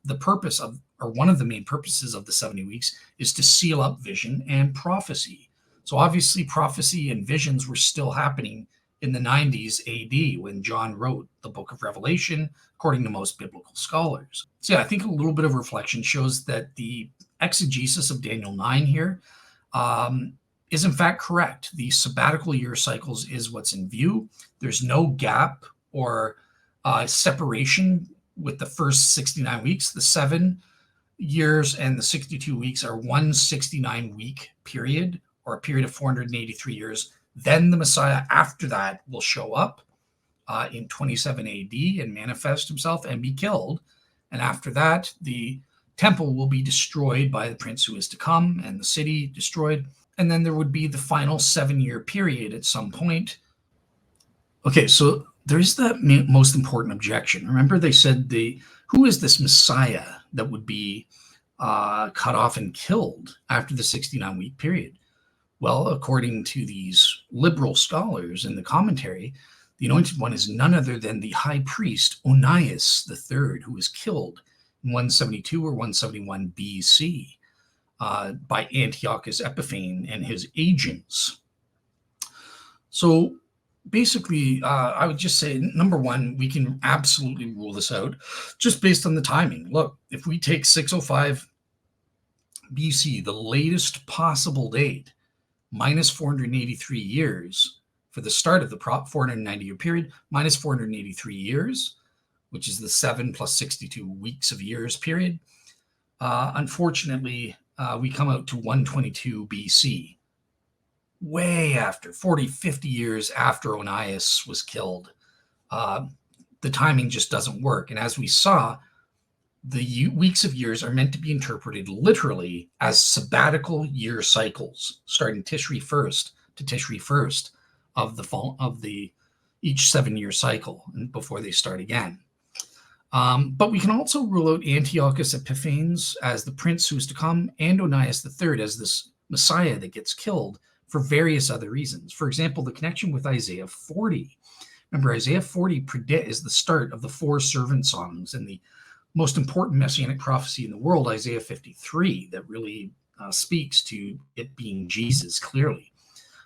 the purpose of, or one of the main purposes of the 70 weeks is to seal up vision and prophecy. So obviously prophecy and visions were still happening in the 90s AD when John wrote the book of Revelation, according to most biblical scholars. So yeah, I think a little bit of reflection shows that the exegesis of Daniel 9 here is in fact correct. The sabbatical year cycles is what's in view. There's no gap or separation with the first 69 weeks. The 7 years and the 62 weeks are one 69-week period, or a period of 483 years. Then the Messiah after that will show up in 27 AD and manifest himself and be killed. And after that, the temple will be destroyed by the prince who is to come, and the city destroyed. And then there would be the final 7-year period at some point. Okay, so there's the most important objection. Remember, they said who is this Messiah that would be cut off and killed after the 69-week period? Well, according to these liberal scholars in the commentary, the anointed one is none other than the high priest Onias III, who was killed in 172 or 171 BC by Antiochus Epiphanes and his agents. So basically, I would just say, number one, we can absolutely rule this out just based on the timing. Look, if we take 605 BC, the latest possible date, minus 483 years for the start of the 490-year period, minus 483 years, which is the 7 plus 62 weeks of years period. Unfortunately, we come out to 122 BC, way after, 40, 50 years after Onias was killed. The timing just doesn't work. And as we saw, the weeks of years are meant to be interpreted literally as sabbatical year cycles, starting Tishri 1st to Tishri 1st of the each 7-year cycle before they start again. But we can also rule out Antiochus Epiphanes as the prince who is to come, and Onias III as this Messiah that gets killed for various other reasons. For example, the connection with Isaiah 40. Remember, Isaiah 40 is the start of the 4 servant songs and the most important Messianic prophecy in the world, Isaiah 53, that really speaks to it being Jesus clearly.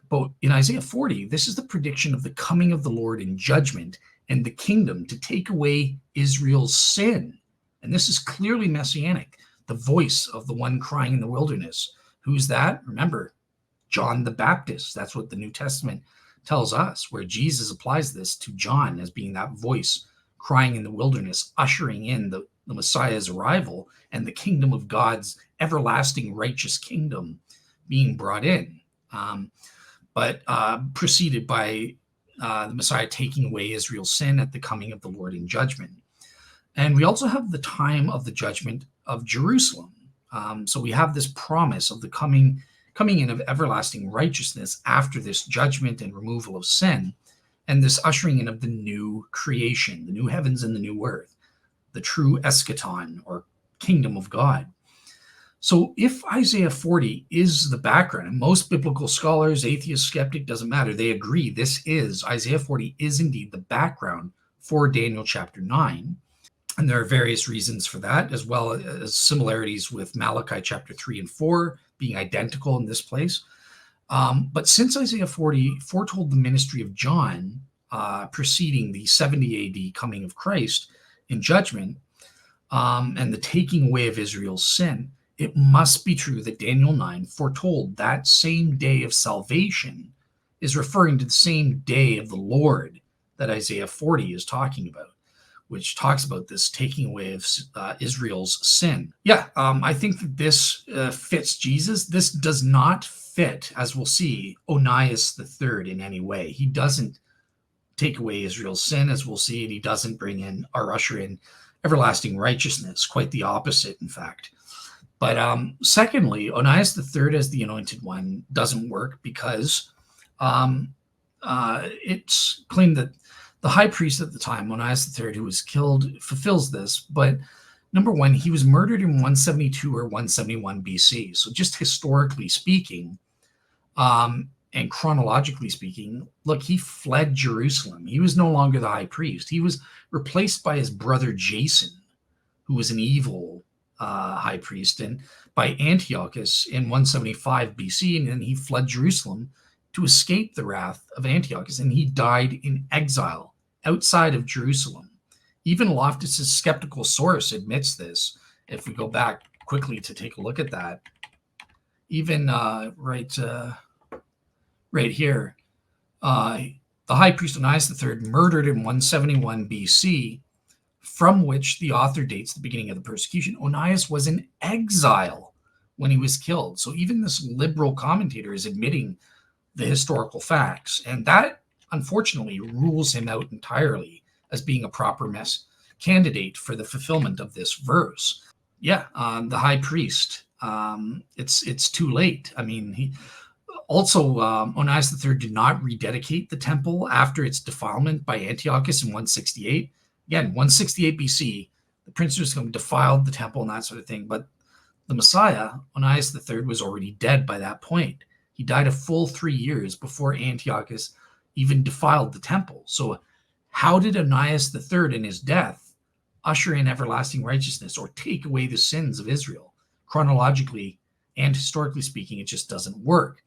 But in Isaiah 40, this is the prediction of the coming of the Lord in judgment and the kingdom to take away Israel's sin. And this is clearly Messianic, the voice of the one crying in the wilderness. Who's that? Remember, John the Baptist. That's what the New Testament tells us, where Jesus applies this to John as being that voice crying in the wilderness, ushering in the Messiah's arrival and the kingdom of God's everlasting righteous kingdom being brought in. But preceded by the Messiah taking away Israel's sin at the coming of the Lord in judgment. And we also have the time of the judgment of Jerusalem. So we have this promise of the coming in of everlasting righteousness after this judgment and removal of sin, and this ushering in of the new creation, the new heavens and the new earth, the true eschaton or kingdom of God. So if Isaiah 40 is the background, and most biblical scholars, atheist, skeptic, doesn't matter, they agree Isaiah 40 is indeed the background for Daniel chapter 9. And there are various reasons for that, as well as similarities with Malachi chapter 3 and 4 being identical in this place. But since Isaiah 40 foretold the ministry of John preceding the 70 AD coming of Christ in judgment and the taking away of Israel's sin, it must be true that Daniel 9 foretold that same day of salvation is referring to the same day of the Lord that Isaiah 40 is talking about, which talks about this taking away of Israel's sin. I think that this fits Jesus. This does not fit, as we'll see, Onias III in any way. He doesn't take away Israel's sin, as we'll see, and he doesn't bring in or usher in everlasting righteousness. Quite the opposite, in fact. But secondly, Onias III as the anointed one doesn't work because it's claimed that the high priest at the time, Onias III, who was killed, fulfills this. But number one, he was murdered in 172 or 171 BC. So just historically speaking, and chronologically speaking, look, he fled Jerusalem. He was no longer the high priest. He was replaced by his brother Jason, who was an evil high priest, and by Antiochus in 175 BC, and then he fled Jerusalem to escape the wrath of Antiochus, and he died in exile outside of Jerusalem. Even Loftus's skeptical source admits this. If we go back quickly to take a look at that, even right here, the high priest Onias III murdered in 171 BC, from which the author dates the beginning of the persecution. Onias was in exile when he was killed. So even this liberal commentator is admitting the historical facts. And that, unfortunately, rules him out entirely as being a proper candidate for the fulfillment of this verse. The high priest, it's too late. I mean, Onias III did not rededicate the temple after its defilement by Antiochus in 168. Again, 168 BC, the prince of Jerusalem defiled the temple and that sort of thing. But the Messiah, Onias III, was already dead by that point. He died a full 3 years before Antiochus even defiled the temple. So how did Onias III in his death usher in everlasting righteousness or take away the sins of Israel? Chronologically and historically speaking, it just doesn't work.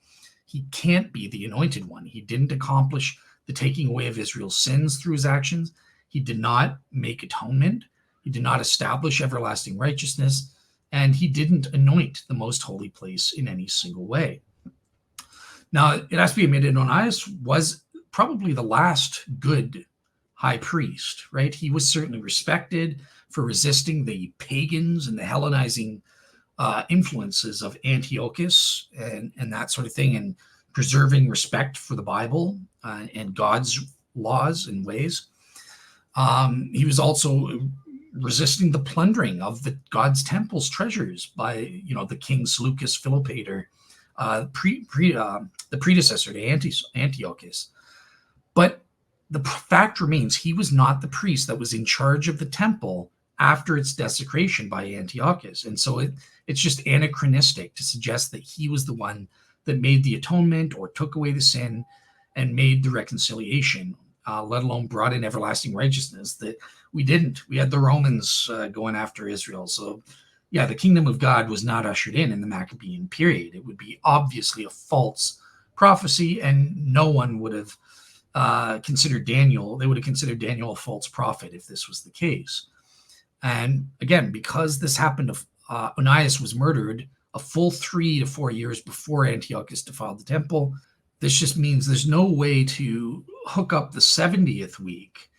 He can't be the anointed one. He didn't accomplish the taking away of Israel's sins through his actions. He did not make atonement. He did not establish everlasting righteousness. And he didn't anoint the most holy place in any single way. Now, it has to be admitted, Onias was probably the last good high priest, right? He was certainly respected for resisting the pagans and the Hellenizing influences of Antiochus and that sort of thing, and preserving respect for the Bible and God's laws and ways. He was also resisting the plundering of God's temple's treasures by, the king Seleucus Philopator, the predecessor to Antiochus. But the fact remains, he was not the priest that was in charge of the temple after its desecration by Antiochus. And so it's just anachronistic to suggest that he was the one that made the atonement or took away the sin and made the reconciliation, let alone brought in everlasting righteousness. That we didn't. We had the Romans going after Israel. So, yeah, the kingdom of God was not ushered in the Maccabean period. It would be obviously a false prophecy, and no one would have considered Daniel. They would have considered Daniel a false prophet if this was the case. And again, because this happened, Onias was murdered a full 3 to 4 years before Antiochus defiled the temple. This just means there's no way to hook up the 70th week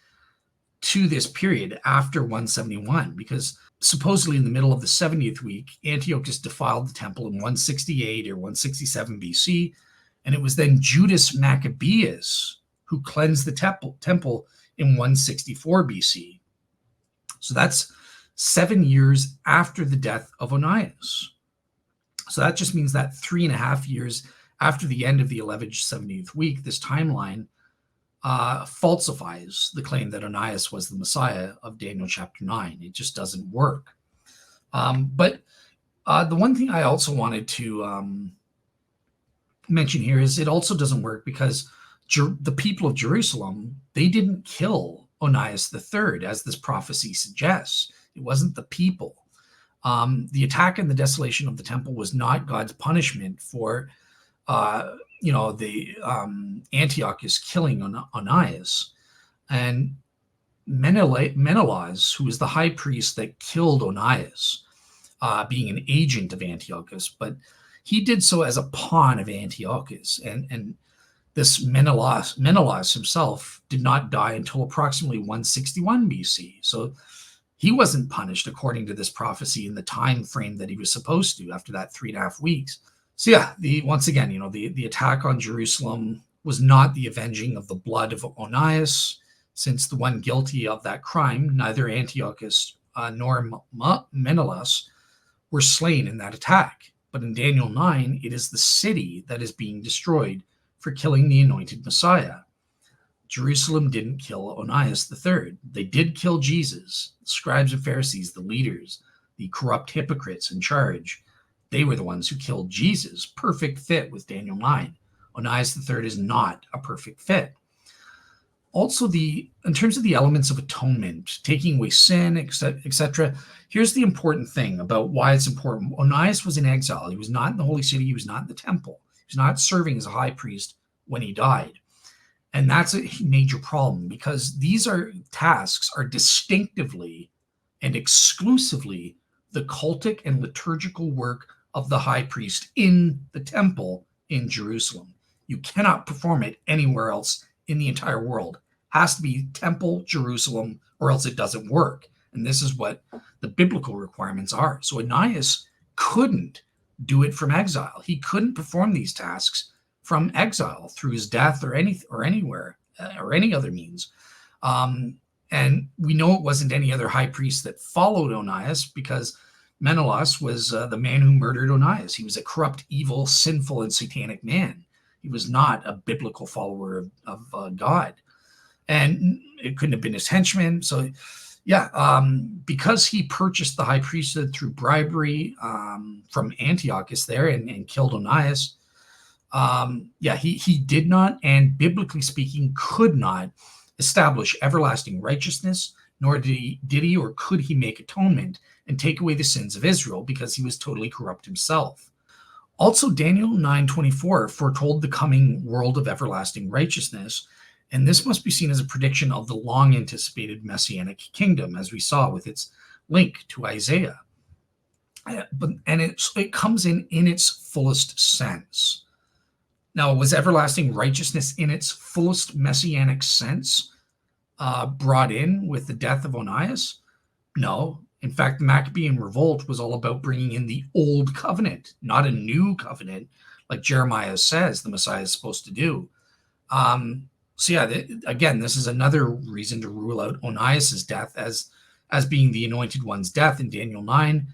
to this period after 171, because supposedly in the middle of the 70th week, Antiochus defiled the temple in 168 or 167 BC, and it was then Judas Maccabeus who cleansed the temple in 164 BC. So that's 7 years after the death of Onias. So that just means that 3.5 years after the end of the 1170th week, this timeline falsifies the claim that Onias was the Messiah of Daniel chapter 9. It just doesn't work. But the one thing I also wanted to mention here is it also doesn't work because the people of Jerusalem, they didn't kill Onias III, as this prophecy suggests. It wasn't the people. The attack and the desolation of the temple was not God's punishment for, the Antiochus killing Onias. And Menelaus, who was the high priest that killed Onias, being an agent of Antiochus, but he did so as a pawn of Antiochus. And this Menelaus himself did not die until approximately 161 BC. So he wasn't punished according to this prophecy in the time frame that he was supposed to after that 3.5 weeks. So yeah, once again, the attack on Jerusalem was not the avenging of the blood of Onias, since the one guilty of that crime, neither Antiochus nor Menelaus, were slain in that attack. But in Daniel 9, it is the city that is being destroyed for killing the anointed Messiah. Jerusalem didn't kill Onias III. They did kill Jesus. The scribes and Pharisees, the leaders, the corrupt hypocrites in charge, they were the ones who killed Jesus. Perfect fit with Daniel 9. Onias III is not a perfect fit. Also, in terms of the elements of atonement, taking away sin, etc., here's the important thing about why it's important. Onias was in exile. He was not in the holy city. He was not in the temple. He was not serving as a high priest when he died. And that's a major problem, because these tasks are distinctively and exclusively the cultic and liturgical work of the high priest in the temple in Jerusalem. You cannot perform it anywhere else in the entire world. It has to be temple, Jerusalem, or else it doesn't work. And this is what the biblical requirements are. So Onias couldn't do it from exile. He couldn't perform these tasks from exile through his death or anywhere or any other means. And we know it wasn't any other high priest that followed Onias, because Menelaus was the man who murdered Onias. He was a corrupt, evil, sinful, and satanic man. He was not a biblical follower of God. And it couldn't have been his henchman. So, yeah, because he purchased the high priesthood through bribery from Antiochus there and killed Onias, he did not, and biblically speaking, could not establish everlasting righteousness, nor did he or could he make atonement and take away the sins of Israel, because he was totally corrupt himself. Also, Daniel 9:24 foretold the coming world of everlasting righteousness, And this must be seen as a prediction of the long-anticipated Messianic kingdom, as we saw with its link to Isaiah. It comes in its fullest sense. Now, was everlasting righteousness in its fullest messianic sense brought in with the death of Onias? No. In fact, the Maccabean revolt was all about bringing in the old covenant, not a new covenant, like Jeremiah says the Messiah is supposed to do. Again, this is another reason to rule out Onias' death as being the anointed one's death in Daniel 9.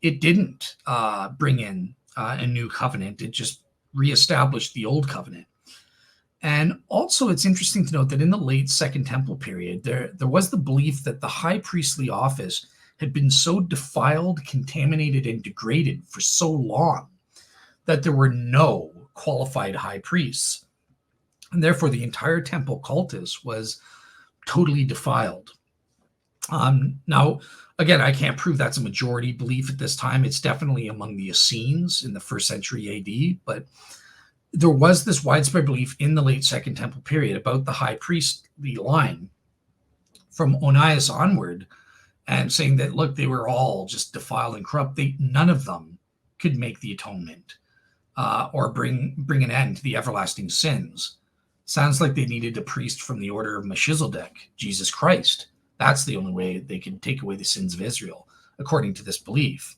It didn't bring in a new covenant. It just reestablished the old covenant. And also, it's interesting to note that in the late Second Temple period, there was the belief that the high priestly office had been so defiled, contaminated, and degraded for so long that there were no qualified high priests. And therefore, the entire temple cultus was totally defiled. Now, again, I can't prove that's a majority belief at this time. It's definitely among the Essenes in the 1st century AD, but there was this widespread belief in the late Second Temple period about the high priestly line from Onias onward, and saying that, look, they were all just defiled and corrupt. None of them could make the atonement or bring an end to the everlasting sins. Sounds like they needed a priest from the order of Melchizedek, Jesus Christ. That's the only way they could take away the sins of Israel, according to this belief.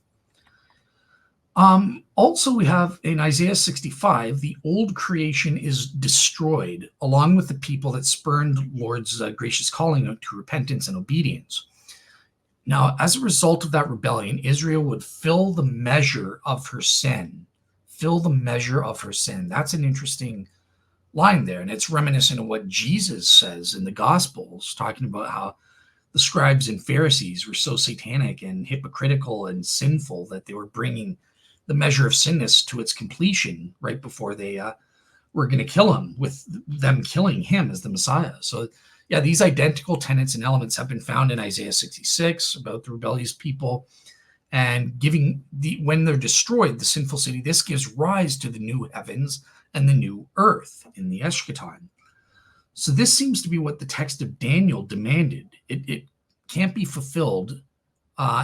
Also, we have in Isaiah 65, the old creation is destroyed, along with the people that spurned Lord's gracious calling to repentance and obedience. Now, as a result of that rebellion, Israel would fill the measure of her sin. Fill the measure of her sin. That's an interesting line there, and it's reminiscent of what Jesus says in the Gospels, talking about how the scribes and Pharisees were so satanic and hypocritical and sinful that they were bringing the measure of sinness to its completion right before they were going to kill him, with them killing him as the Messiah. So, yeah, these identical tenets and elements have been found in Isaiah 66 about the rebellious people, and when they're destroyed, the sinful city, this gives rise to the new heavens and the new earth in the eschaton. So this seems to be what the text of Daniel demanded. It can't be fulfilled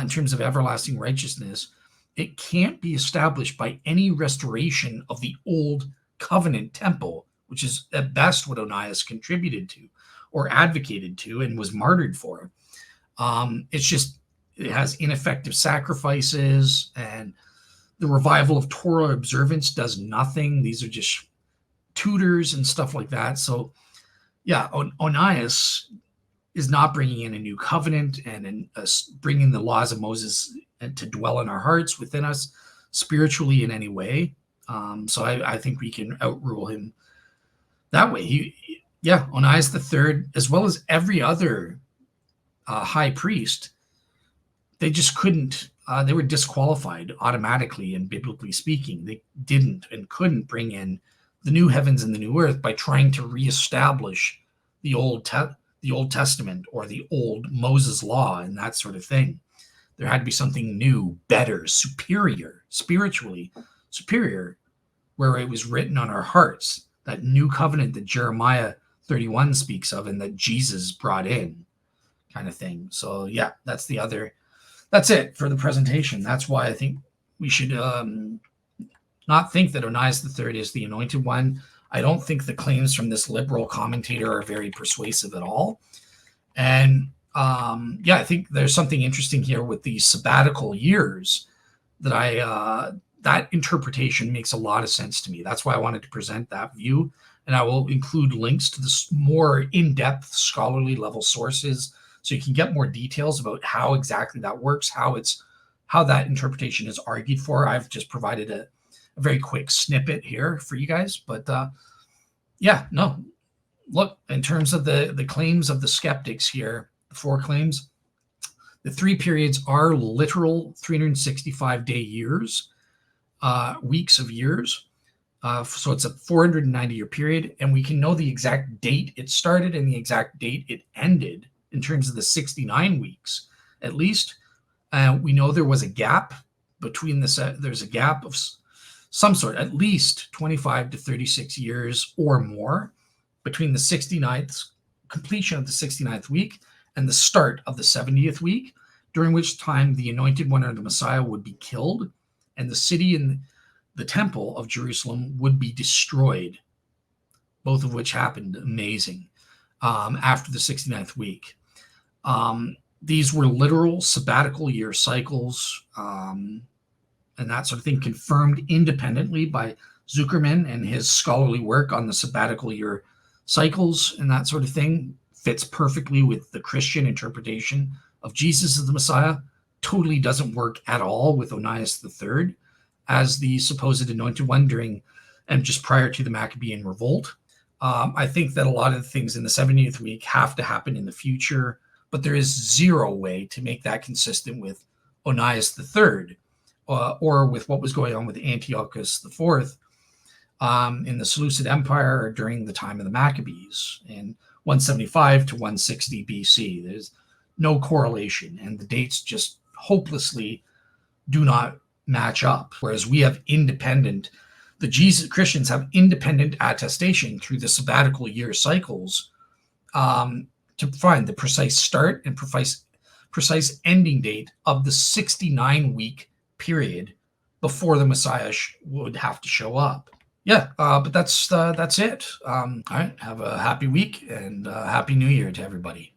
in terms of everlasting righteousness. It can't be established by any restoration of the old covenant temple, which is at best what Onias contributed to or advocated to and was martyred for. It has ineffective sacrifices, and the revival of Torah observance does nothing. These are just tutors and stuff like that. So, yeah, Onias is not bringing in a new covenant and bringing the laws of Moses to dwell in our hearts, within us, spiritually in any way. So I think we can outrule him that way. Onias III, as well as every other high priest, they just couldn't. They were disqualified automatically, and biblically speaking. They didn't and couldn't bring in the new heavens and the new earth by trying to reestablish the Old Testament or the old Moses law and that sort of thing. There had to be something new, better, superior, spiritually superior, where it was written on our hearts, that new covenant that Jeremiah 31 speaks of and that Jesus brought in, kind of thing. So, yeah, that's it for the presentation. That's why I think we should not think that Onias III is the anointed one. I don't think the claims from this liberal commentator are very persuasive at all. And I think there's something interesting here with the sabbatical years that interpretation makes a lot of sense to me. That's why I wanted to present that view. And I will include links to the more in-depth scholarly level sources so you can get more details about how exactly that works, how that interpretation is argued for. I've just provided a very quick snippet here for you guys. But look, in terms of the claims of the skeptics here, the four claims, the three periods are literal 365-day years, weeks of years. So it's a 490-year period, and we can know the exact date it started and the exact date it ended in terms of the 69 weeks, at least. We know there was a gap between there's a gap of some sort, at least 25 to 36 years or more between the 69th completion of the 69th week and the start of the 70th week, during which time the anointed one or the Messiah would be killed, and the city and the temple of Jerusalem would be destroyed, both of which happened amazing after the 69th week. These were literal sabbatical year cycles and that sort of thing, confirmed independently by Zuckerman and his scholarly work on the sabbatical year cycles and that sort of thing. Fits perfectly with the Christian interpretation of Jesus as the Messiah. Totally doesn't work at all with Onias III as the supposed anointed one during and just prior to the Maccabean revolt. I think that a lot of the things in the 70th week have to happen in the future, but there is zero way to make that consistent with Onias III or with what was going on with Antiochus IV in the Seleucid Empire during the time of the Maccabees in 175 to 160 BC. There's no correlation, and the dates just hopelessly do not match up. Whereas we have independent, the Jesus Christians have independent attestation through the sabbatical year cycles to find the precise start and precise ending date of the 69-week period before the Messiah would have to show up. Yeah, but that's it. All right, have a happy week and happy New Year to everybody.